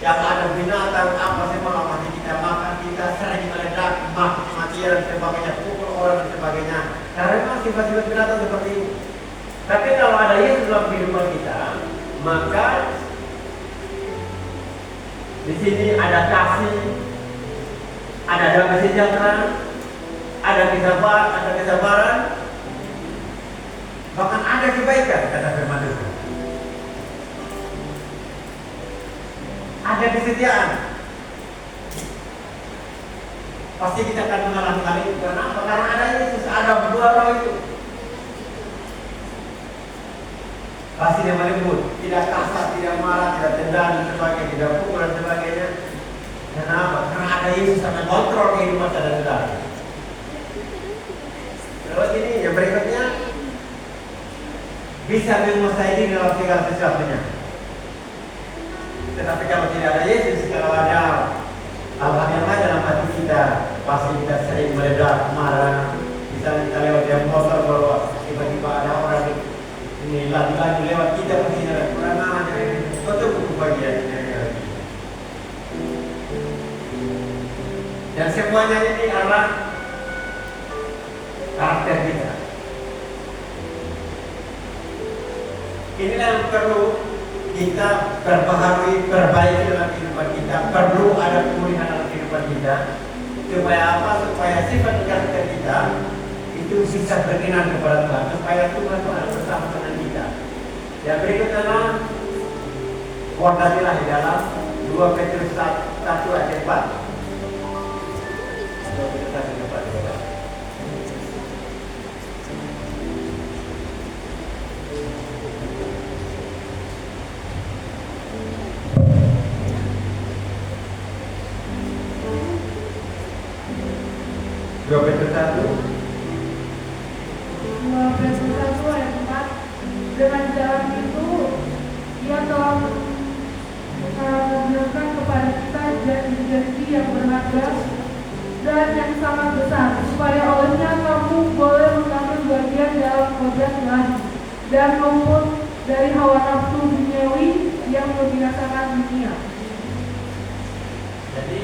yang ada binatang apa semua mati kita, maka kita sering meledak, mati dan sebagainya, pukul orang dan sebagainya. Karena memang sifat-sifat binatang seperti itu. Tapi kalau ada Yesus dalam kehidupan kita, maka di sini ada kasih, ada damai sejahtera, ada kesabaran, bahkan ada kebaikan, kata firman Tuhan. Ada kesetiaan. Pasti kita akan mengalami hal itu. Kenapa? Karena ada Yesus, ada dua roh itu. Pasti dia melembut, tidak kasar, tidak marah, tidak tendang dan sebagainya, tidak pukul dan sebagainya. Kenapa? Karena ada Yesus yang mengontrol kehidupan saudara. Terus ini yang berikutnya, bisa menguasai diri dalam segala sesuatunya. Tetapi kalau tidak ada Yesus, kalau ada hal-hal yang lain dalam hati kita, pasti kita sering meledak, marah. Misalnya kita lewat yang motor bahwa tiba-tiba ada orang ini lagi-lagi lewat kita, pasti ada kurang aja. Betul buku bagian dan semuanya ini adalah karakter kita. Inilah yang perlu kita perbaharui, perbaiki dalam kehidupan kita. Perlu ada pemulihan dalam kehidupan kita. Supaya apa? Supaya sifat karakter kita itu bisa berkenan kepada Tuhan. Supaya Tuhan ada bersama dengan kita. Yang berikutnya adalah wardanilah di dalam 2 Petrus 1 ayat 4. 2 Petrus 1 ayat 4. Dua Petrus 1 ayat 4. Dengan jalan itu Ia telah mengajarkan kepada kita janji-janji yang berharga dan yang sangat besar, supaya olehnya kamu boleh mengambil bagian dalam kerajaan ilahi dan luput dari hawa nafsu duniawi yang membinasakan dunia. Jadi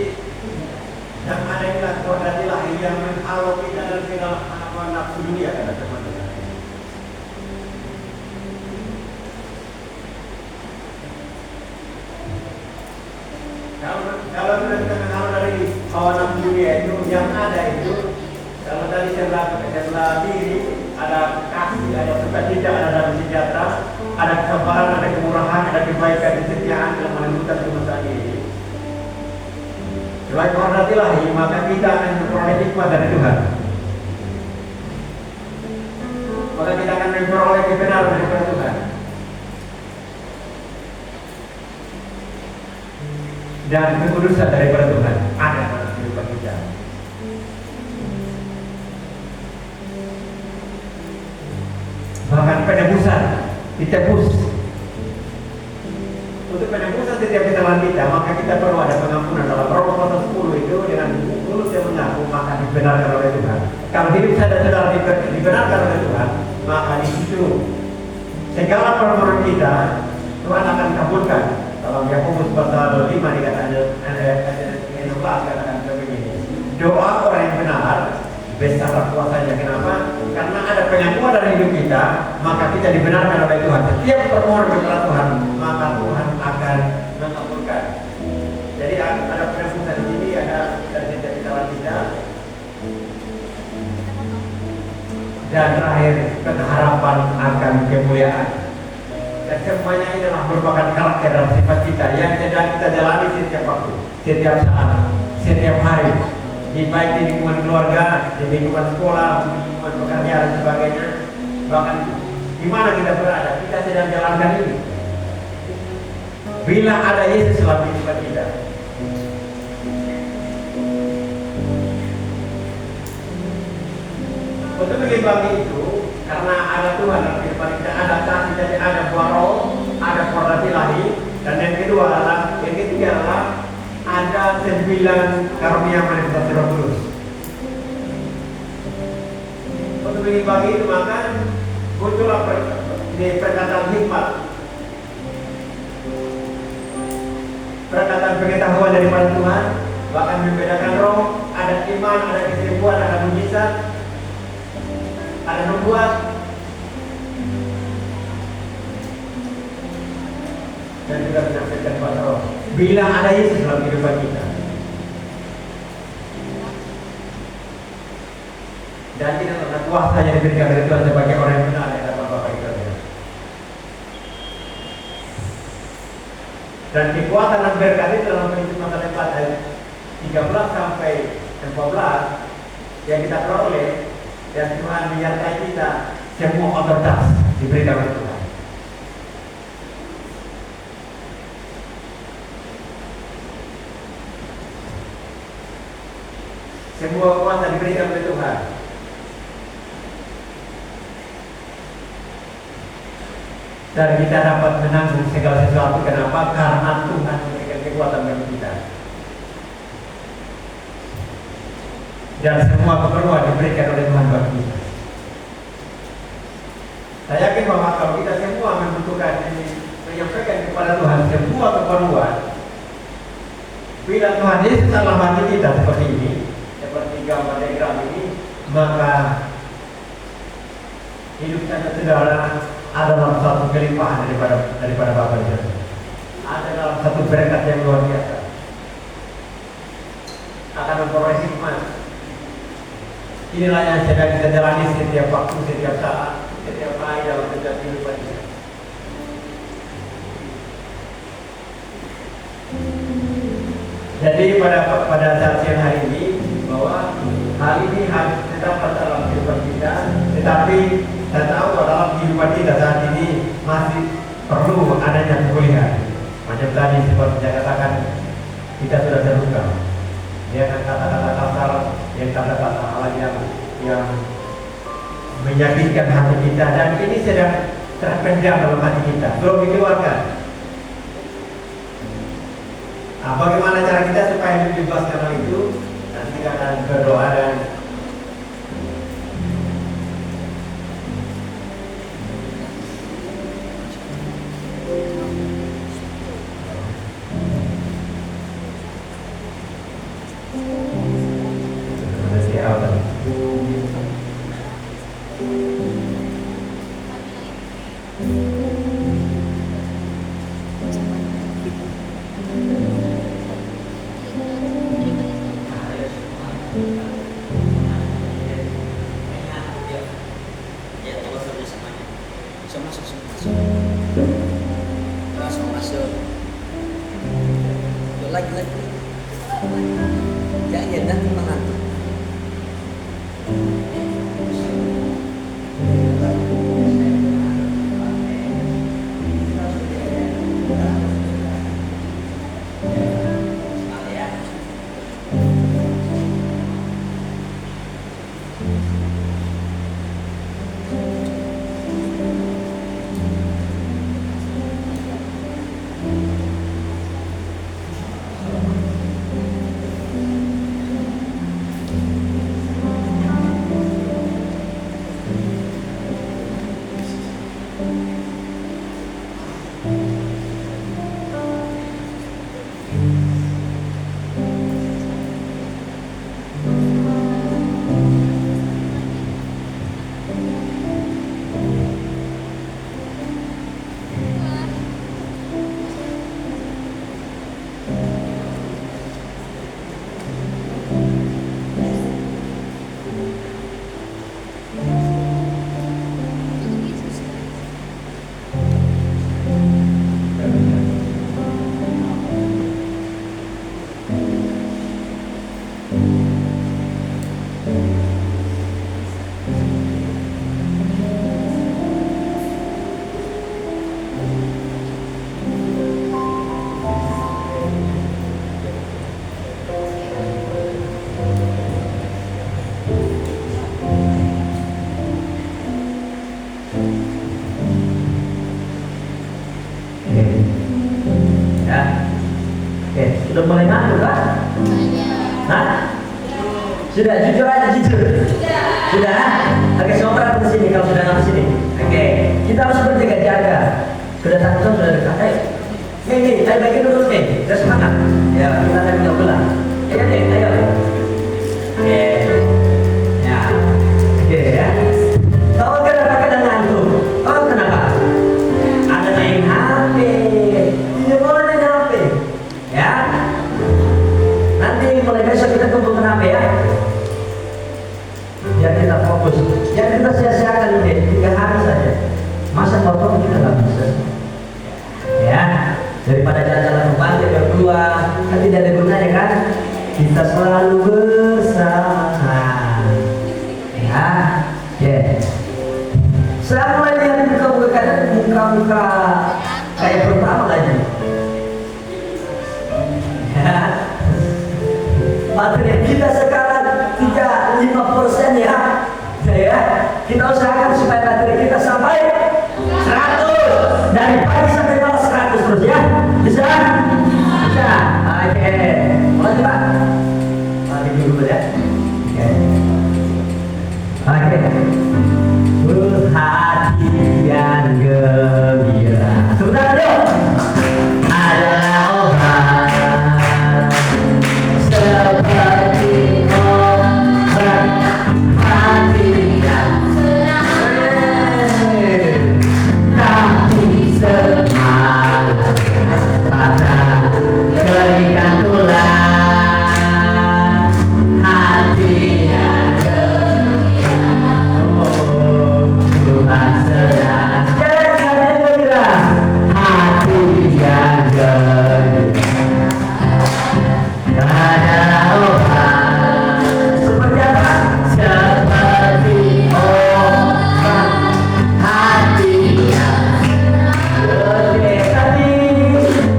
yang ada inilah kodrat ilahi yang menghalau kita dan segala hawa nafsu dunia, kata teman-teman. Kalau sudah kita menghalau dari hawa nafsu dunia itu, yang ada itu, kalau tadi sebelah diri ada kasih, ada sukacita, ada damai sejahtera, ada kesabaran, ada kemurahan, ada kebaikan, kesetiaan dalam menentukan kemuliaan ini. Selain kodrat ilahi, maka kita akan memperoleh hikmat dari Tuhan. Maka kita akan memperoleh kebenaran dari Tuhan. Dan kekudusan dari Tuhan ada dalam kehidupan kita. Bahkan penebusan, ditebus. Untuk penebusan setiap kesalahan kita, maka kita perlu ada pengampunan. Dalam Roma pasal 10 itu dengan mulut yang mengaku, maka dibenarkan oleh Tuhan. Kalau hidup saudara dibenarkan oleh Tuhan, maka di situ segala permohonan kita Tuhan akan kabulkan. Dalam Yakobus pasal 5 dikatakan 16 katakan begini, doa orang yang benar besar kuasanya. Kenapa? Karena ada pengakuan dari hidup kita, maka kita dibenarkan oleh Tuhan. Setiap permohonan kepada Tuhan, maka Tuhan akan mengabulkan. Jadi ada penebusan di sini, ada dari kita. Dan terakhir, pengharapan akan kemuliaan. Dan semuanya ini adalah merupakan karakter dan sifat kita yang sedang kita jalani setiap waktu, setiap saat, setiap hari. Baik di lingkungan keluarga, di lingkungan sekolah, di lingkungan pekerjaan dan sebagainya. Bahkan di mana kita berada, kita sedang jalankan ini. Bila ada Yesus dalam kehidupan kita. Untuk mengimbangi itu, karena ada Tuhan dalam kehidupan kita, ada kasih, jadi ada buah roh, ada koordinasi ilahi, dan yang ketiga adalah ada 9 karunia manifestasi Roh Kudus. Untuk mengimbangi itu maka muncullah perkataan hikmat, perkataan pengetahuan daripada Tuhan, bahkan membedakan roh, ada iman, ada kesembuhan, ada mujizat, ada nubuat, dan juga menyampaikan kuasa roh. Bila ada Yesus dalam kehidupan kita, dan kita ada kuasa yang diberikan oleh Tuhan sebagai orang yang benar yang dapat Bapak kita. Dan kekuatan dan berkat itu dalam kehidupan kita dari 13 sampai 14 yang kita peroleh, dan Tuhan menyertai kita, semua otoritas diberikan oleh Tuhan. Semua kuasa diberikan oleh Tuhan. Dan kita dapat menanggung segala sesuatu. Kenapa? Karena Tuhan memberikan kekuatan bagi kita. Dan semua keperluan diberikan oleh Tuhan bagi kita. Saya yakin bahwa kalau kita semua membutuhkan ini, menyampaikan kepada Tuhan semua keperluan, bila Tuhan Yesus dalam hati kita seperti ini, seperti gambar diagram ini, maka hidup kita saudara adalah satu kelimpahan daripada Bapa di surga. Adalah satu berkat yang luar biasa. Akan memperoleh hikmat. Inilah yang sedang kita jalani setiap waktu, setiap saat, setiap hari dalam setiap kehidupan kita. Jadi pada saat siang hari ini, bahwa hal ini harus tetap dalam kehidupan kita, tetapi saya tahu bahwa dalam kehidupan kita saat ini masih perlu adanya pemulihan. Macam tadi seperti saya katakan, kita sudah terluka. Dengan kata-kata kasar, yang kata-kata hal yang menyakitkan hati kita, dan ini sedang terpendam dalam hati kita, belum dikeluarkan. Nah, bagaimana cara kita supaya dibebaskan hal itu? Nanti kita akan berdoa dan Sudah, jujur aja, jujur. Sudah. Oke, semua perhatian ke sini kalau sudah sampai sini. Oke, kita harus berjaga-jaga. Kedatangan Tuhan sudah dekat. Ini, ayo bagi dulu nih. Kita semangat. Ya, kita akan belah. Ayo nih, ayo. Oke. Ya. Oke ya. Tahu kenapa kadang ngantuk? Oh kenapa? Ada main HP. Tidak boleh main HP. Ya. Nanti mulai besok kita kumpulkan HP ya. Biar kita fokus. Jangan kita sia-siakan ini 3 hari saja. Masa motor kita nggak bisa. Ya. Daripada jalan-jalan ke pantai berdua, kan tidak ada gunanya kan? Kita selalu bersama. Ya. Oke. Saya mulai lihat muka-muka kalian, muka-muka kayak pertama lagi. Ya. Materi kita sekarang 35% ya. Ya. Kita usahakan supaya materi kita sampai 100 dari pagi sampai malam 100 terus ya. Bisa? Bisa. Oke. Mulai Pak. Mari dulu ya. Oke. Hati yang gembira. Sebentar yuk. Adalah obat seperti obat hati yang senang, tapi semangat pada keringat tulang hati yang Tuhan sedang jaga gembira, hati yang gembira adalah obat seperti apa? Seperti obat hati yang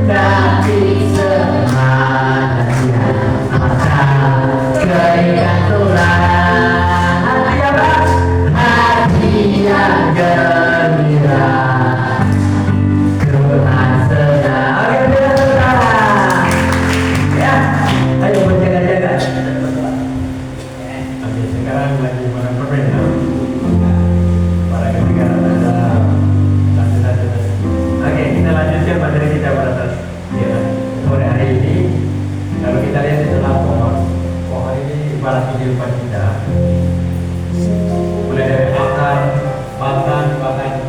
tapi semangatnya masa keringat tulang hati apa? Hati yang gembira Tuhan sedang. Oke, biar saudara ya, ayo berjaga-jaga. Oke, sekarang lagi makan permen ya. Para ketika ada lanjut. Oke, kita lanjutkan materi kita pada saat sore hari ini. Kalau kita lihat di dalam pohon ini ibarat kehidupan kita. Mulai dari akar, batang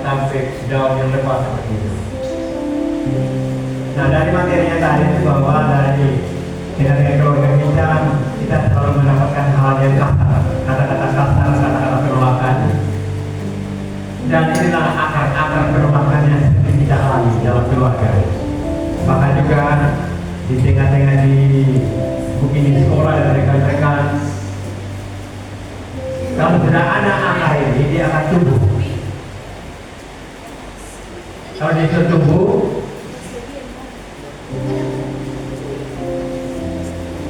sampai daun yang lepas seperti itu. Nah, dari materinya tadi itu bahwa dari keluarga kita selalu mendapatkan hal yang kasar, kata-kata kasar, kata-kata penolakan. Dan inilah akar penolakan yang sering kita alami dalam keluarga. Bahkan juga di tengah-tengah mungkin di sekolah dan rekan-rekan. Kalau sudah ada akar ini, dia akan tumbuh. Kalau dia sudah tumbuh,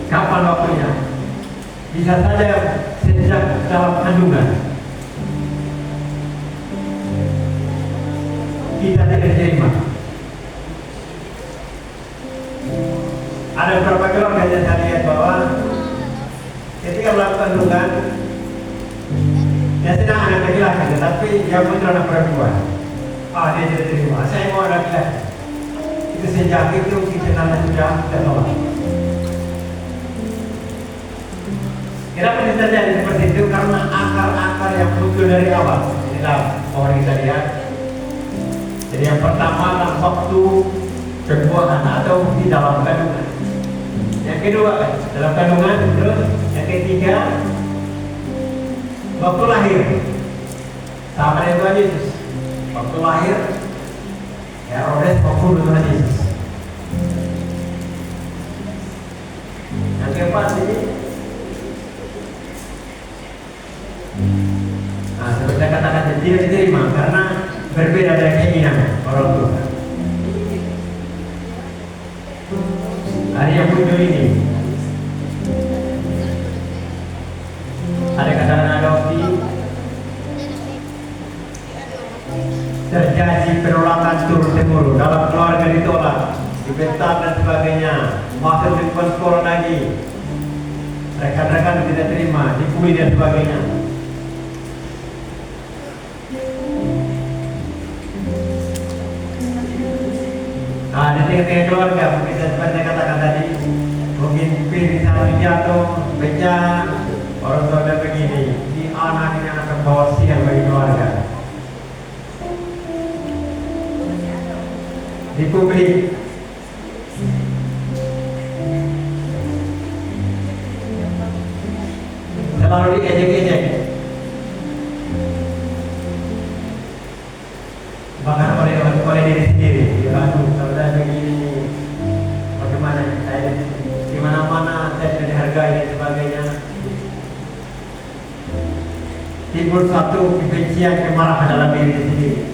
kapan waktunya? Bisa saja sejak dalam kandungan. Kita tidak terima. Ada beberapa keluarga yang saya lihat bahwa ketika melakukan kandungan, dia sedang anak laki-laki, tetapi yang putra anak perempuan. Dia tidak terima. Saya mau anak laki-laki. Itu sejak itu kita sudah tidak tolak. Kenapa bisa terjadi seperti itu? Karena akar-akar yang muncul dari awal. Inilah pohon kita lihat. Jadi yang pertama adalah waktu kebuahan atau di dalam kandungan. Yang kedua dalam kandungan, terus yang ketiga waktu lahir. Sama dengan Tuhan Yesus. Waktu lahir, Herodes membunuh Tuhan Yesus. Yang keempat ini, seperti katakan tidak diterima karena berbeda dari keinginan orang tua. Hari yang muncul ini ada katakan adopsi, terjadi penolakan turun-temurun dalam keluarga ditolak, dibentak dan sebagainya, masuk di sekolah lagi. rekan-rekan tidak terima, dibully dan sebagainya. Nah, di tengah-tengah keluarga, mungkin seperti saya katakan tadi, mungkin pilih satu jatuh, bencana, orang tua dan begini, ini anak ini akan bawa sial bagi keluarga. Di publik, selalu diejek-ejek, bahkan oleh diri sendiri. Aduh, kalau saya begini, bagaimana saya di mana-mana saya tidak dihargai dan sebagainya. Timbul satu kebencian, kemarahan dalam diri sendiri.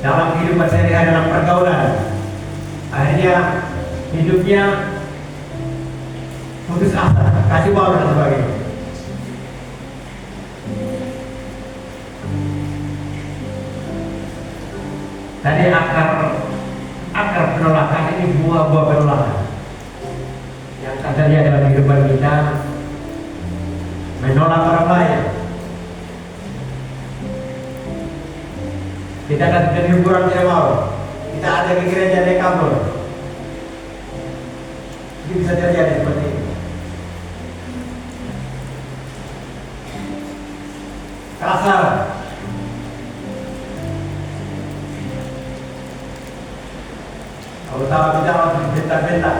Dalam kehidupan sehari-hari, dalam pergaulan, akhirnya hidupnya putus asa, kasih baru dan sebagainya. Tadi akar penolakan ini buah-buah penolakan yang terjadi dalam kehidupan kita, menolak orang lain. Kita akan jadi hiburan tidak mau, kita ada ke gereja dia kabur. Itu bisa terjadi seperti ini. Kasar, kalau tahu kita harus bentak-bentak.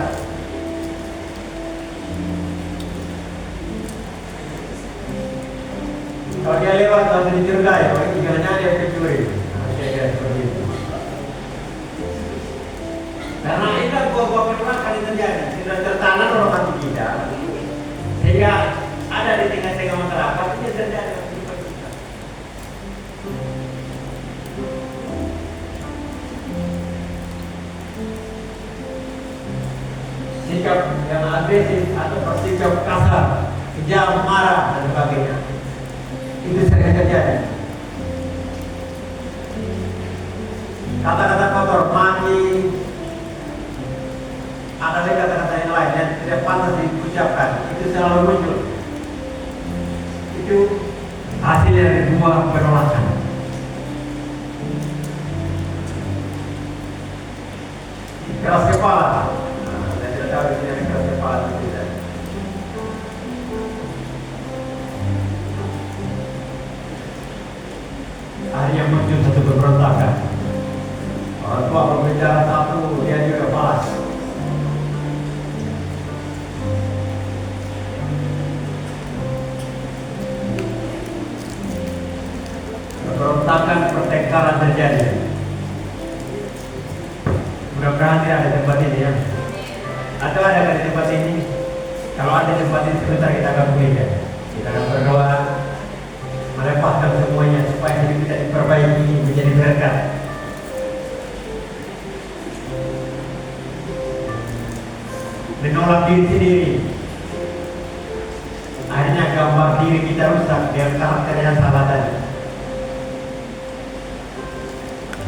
Kalau dia lewat langsung dicurigai, oh ini jangan dia pencuri. Nah, kira-kira seperti itu. Karena itu buah-buah penolakan yang terjadi, sudah tertanam dalam hati kita, sehingga ada di tengah-tengah masyarakat itu terjadi. Sikap yang agresif atau bersikap kasar, kejam, marah dan sebagainya, itu sering terjadi. Kata-kata kotor, maki, ada lagi kata-kata yang lain yang tidak pantas diucapkan, itu selalu muncul. Itu hasil dari buah penolakan. Keras kepala. Tahu di sini keras kepala tidak. Akhirnya muncul satu pemberontakan. Orang tua berbicara satu, dia juga balas. Pemberontakan, pertengkaran terjadi. Mudah-mudahan tidak ada tempat ini ya. Atau ada di tempat ini. Kalau ada tempat ini sebentar kita akan pulihkan. Kita akan berdoa melepaskan semuanya supaya hidup kita diperbaiki menjadi berkat. Menolak diri sendiri, akhirnya gambar diri kita rusak dengan karakter yang salah tadi.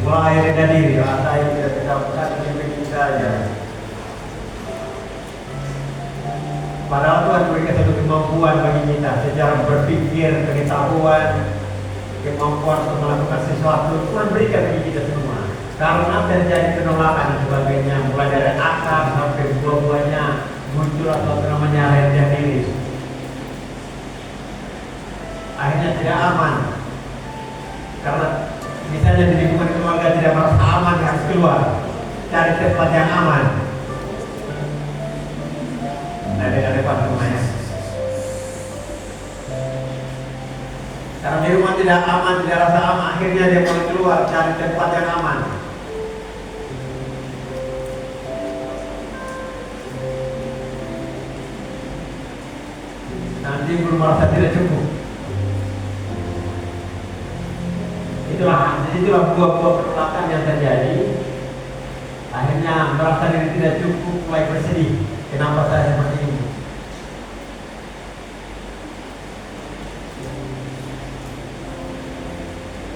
Mulai rendah diri, saya tidak bisa begini saja. Padahal Tuhan memberikan satu kemampuan bagi kita secara berpikir, pengetahuan, kemampuan untuk melakukan sesuatu. Tuhan berikan bagi kita semua. Karena terjadi penolakan dan sebagainya, mulai dari akar sampai buah-buahnya muncul atau namanya rendah diri. Akhirnya tidak aman. Karena misalnya di lingkungan keluarga tidak merasa aman, harus keluar, cari tempat yang aman. Ada depan rumahnya. Karena di rumah tidak aman, tidak rasa aman, akhirnya dia mau keluar cari tempat yang aman. Nanti belum merasa tidak cukup. Itulah buah-buah penolakan yang terjadi. Akhirnya merasa diri tidak cukup, mulai bersedih. Kenapa saya seperti ini?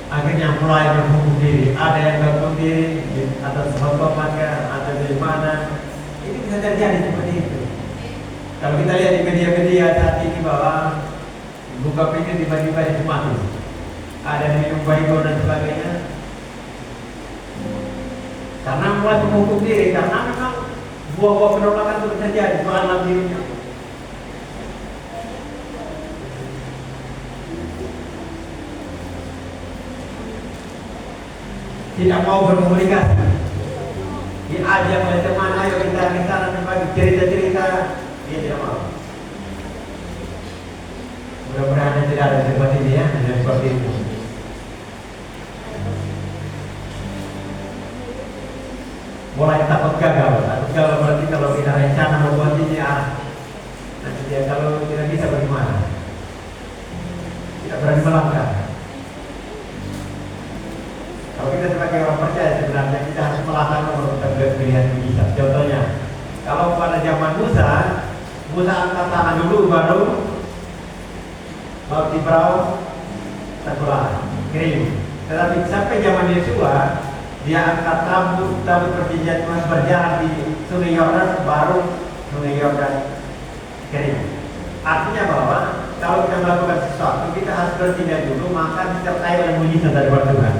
Akhirnya mulai berhukum diri. Ada yang berhukum diri di atas bangku maka, ada di mana. Ini bisa terjadi seperti itu. Kalau kita lihat di media-media saat ini bahwa buka pintu tiba-tiba itu mati, ada minum baygon dan sebagainya, karena mulai menghukum diri, karena memang buah-buah penolakan itu terjadi dalam dirinya. Tidak mau berkomunikasi, diajak oleh teman, ayo kita nanti pagi cerita-cerita, dia tidak mau. Mudah-mudahan tidak ada seperti ini ya, hanya seperti itu. Mulai takut gagal berarti kalau kita rencana membuat ini nanti dia kalau tidak bisa bagaimana? Tidak berani melangkah. Kalau kita sebagai orang percaya sebenarnya kita harus melangkah kalau kita beri pilihan mujizat. Contohnya, kalau pada zaman Musa angkat tangan dulu baru laut di perahu terbelah kering. Tetapi sampai zaman Yesua dia angkat tabut perjanjian Tuhan berjalan di Sungai Yordan baru Sungai Yordan kering. Artinya bahwa kalau kita melakukan sesuatu kita harus bertindak dulu, maka disertai oleh mujizat dari Tuhan.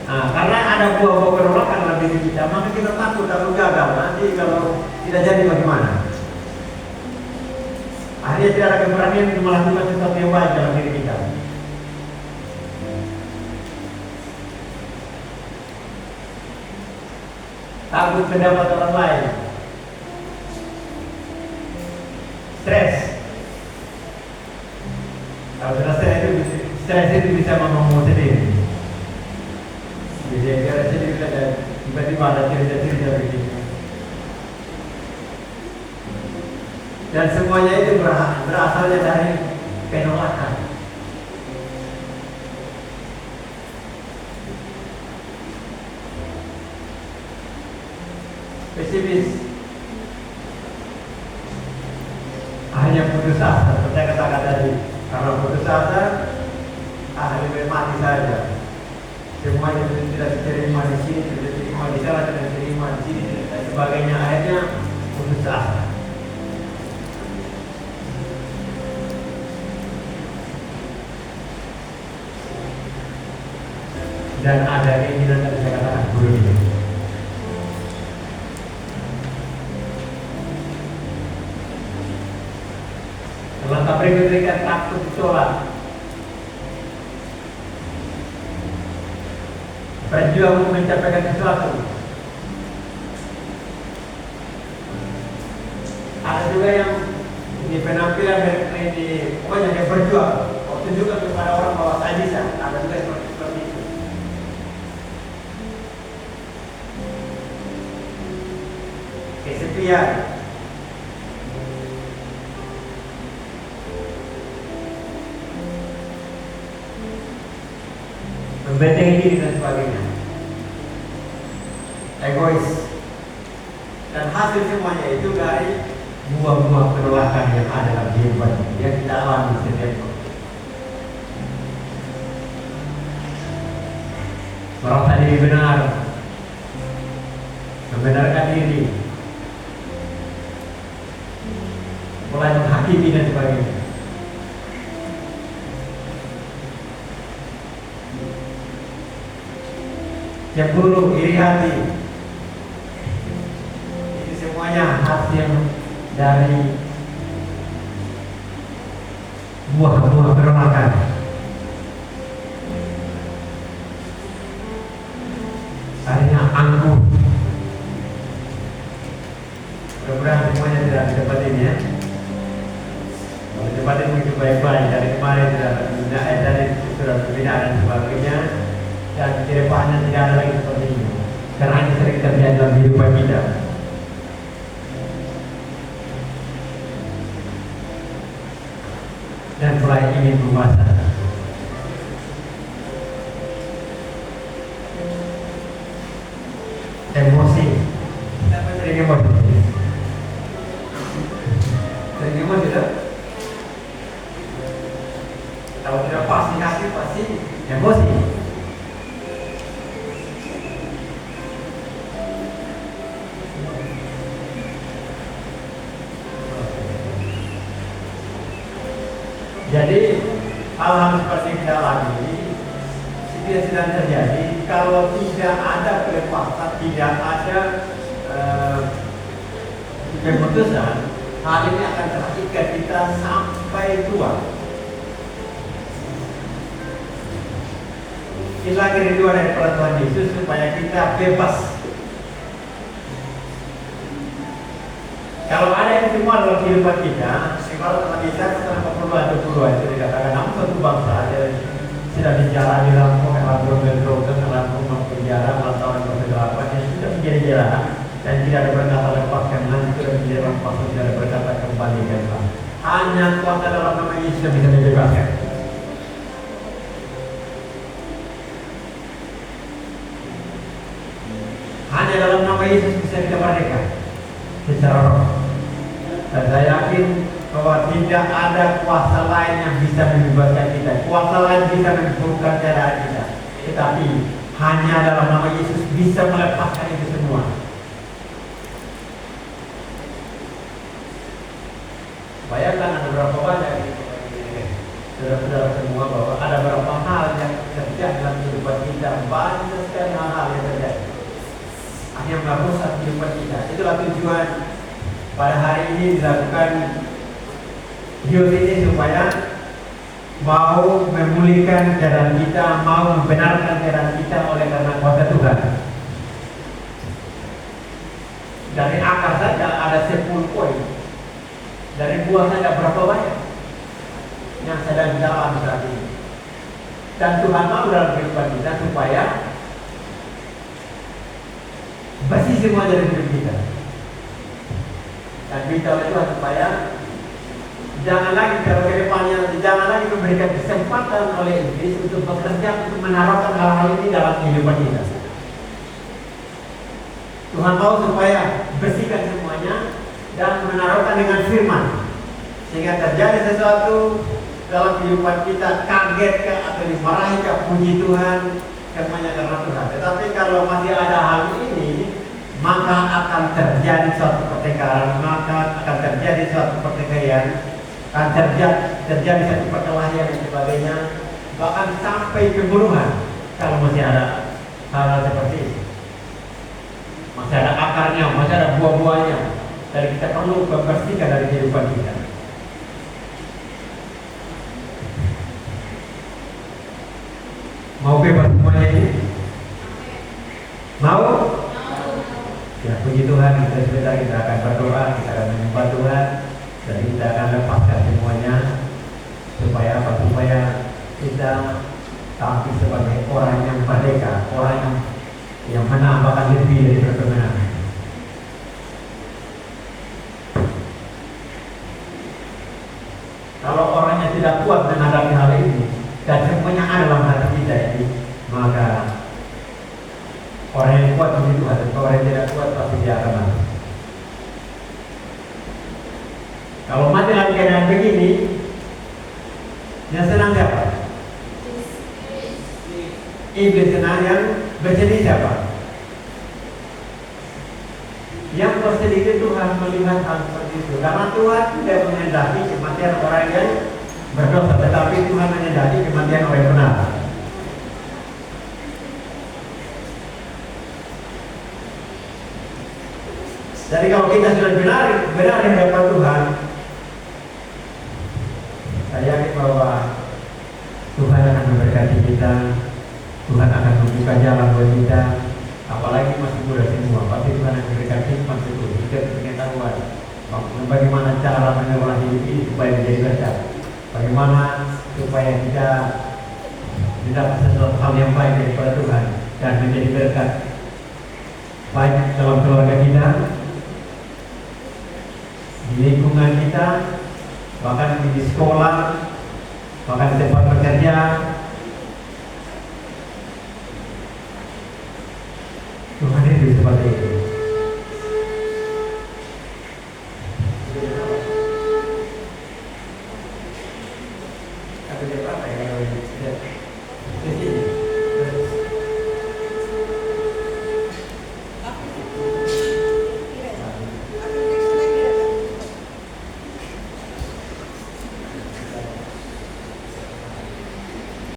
Nah, karena ada buah-buah penolakan dalam diri kita, maka kita takut gagal. Nanti kalau tidak jadi bagaimana? Akhirnya tidak ada keberanian untuk melakukan sesuatu yang baik dalam diri kita. Takut pendapat orang lain, stres. Kalau sudah stres itu bisa membangun sendiri. Jadi biar sendiri ada tiba-tiba ada cerita-cerita begitu. Dan semuanya itu berasalnya dari penolakan. Pesimis, hanya putus asa. Saya katakan tadi, kalau putus asa, lebih mati saja. Semuanya tidak diterima di sini, tidak diterima di sana, tidak diterima di sini, dan sebagainya. Akhirnya putus asa. Dan ada keinginan yang saya katakan bunuh diri. Langkah berikutnya takut ditolak. Berjuang untuk mencapai sesuatu. Ada juga yang di penampilan di pokoknya dia berjuang, tunjukkan kepada orang bahwa saya bisa. Ada juga seperti itu. Kesepian. Membentengi diri dan sebagainya. Egois. Dan hasil semuanya itu dari buah-buah penolakan yang ada dalam kehidupan yang kita alami setiap hari. Merasa diri benar, membenarkan diri, mulai menghakimi dan sebagainya. Cemburu, iri hati, itu semuanya hasil dari buah-buah penolakan. Akhirnya angkuh. Mudah-mudahan semuanya tidak dapat ini ya. Kalau dapat begitu baik-baik dari kemarin dari surat pembinaan dan sebagainya. Dan kedepannya tidak ada lagi seperti ini, karena ini sering terjadi dalam kehidupan kita. Dan mulai ingin menguasai. Emosi, siapa sering emosi? Sering emosi tak? Kalau tidak pasti hati pasti emosi. Jadi hal-hal seperti ini lagi tidak sedang terjadi kalau tidak ada kelepasan, tidak ada keputusan. Hal ini akan terikat kita sampai tua. Kita kerinduan dari Tuhan Yesus supaya kita bebas. Kalau ada yang semua dalam kehidupan kita, kalau Tuhan Yesus setelah 40 itu dikatakan namun satu bangsa sedang dijarah di dalam drogen, dalam rumah penjara, melawan kegelapan yang sudah menjadi jarahan dan tidak ada berkata lepaskan, nanti sudah menjadi rampas, tidak ada berkata kembalikan. Hanya kuasa dalam nama Yesus yang bisa dibebaskan. Hanya dalam nama Yesus bisa kita merdeka secara roh. Dan saya yakin bahwa tidak ada kuasa lain yang bisa membebaskan kita. Kuasa lain bisa memburukkan keadaan kita. Tetapi hanya dalam nama Yesus bisa melepaskan itu semua. Bayangkan ada berapa banyak saudara-saudara semua bahwa ada berapa hal yang terjadi dalam kehidupan kita. Banyak sekali hal-hal yang terjadi. Akhirnya merusak kehidupan kita. Itulah tujuan pada hari ini dilakukan hidup ini supaya mau memulihkan keadaan kita, mau membenarkan keadaan kita oleh karena kuasa Tuhan. Dari akar saja ada 10 poin. Dari buah saja berapa banyak yang sedang jalan saat ini. Dan Tuhan mau dalam kehidupan kita supaya bersih semua dari hidup kita. Dan kita oleh Tuhan supaya jangan lagi kalau ke depannya jangan lagi memberikan kesempatan oleh iblis untuk bekerja untuk menaruhkan hal-hal ini dalam kehidupan kita. Tuhan mau supaya bersihkan semuanya dan menaruhkan dengan firman sehingga terjadi sesuatu dalam kehidupan kita, kaget ke atau dimarahi ke, puji Tuhan semuanya karena Tuhan. Tetapi kalau masih ada hal ini, maka akan terjadi suatu pertengkaran, maka akan terjadi suatu pertikaian, akan terjadi satu perkelahian dan sebagainya, bahkan sampai pembunuhan kalau masih ada hal-hal seperti ini. Masih ada akarnya, masih ada buah-buahnya. Dan kita perlu membersihkan dari kehidupan kita. Mau bebas semuanya ini? Mau? Ya, puji Tuhan, kita sebentar kita akan berdoa, kita akan menyembah Tuhan, dan kita akan lepaskan semuanya supaya apa? Supaya kita tampil sebagai orang yang merdeka, orang yang menambahkan lebih dari kemenangan. Kalau orangnya tidak kuat menghadapi hal ini dan semuanya ada dalam hati kita ini, maka orang yang kuat begitu ada, orang yang tidak kuat pasti dia akan mati. Kalau mati dalam keadaan begini, yang senang siapa? Iblis senang, yang bersedih siapa? Yang bersedih itu Tuhan melihat hal seperti itu. Karena Tuhan tidak mengendaki kematian orang yang berdosa, tetapi Tuhan mengendaki kematian orang yang benar. Jadi kalau kita sudah benar di hadapan Tuhan, saya yakin bahwa Tuhan akan memberkati kita, Tuhan akan membuka jalan buat kita. Apalagi masih muda semua, pasti Tuhan akan memberikan hikmat itu, pengetahuan bagaimana cara mengelola hidup ini supaya menjadi berkat, bagaimana supaya kita mendapat sesuatu hal yang baik daripada Tuhan dan menjadi berkat baik dalam keluarga kita, di lingkungan kita, bahkan di sekolah, bahkan di tempat bekerja. Tuhan itu seperti itu. Tapi dia apa ya?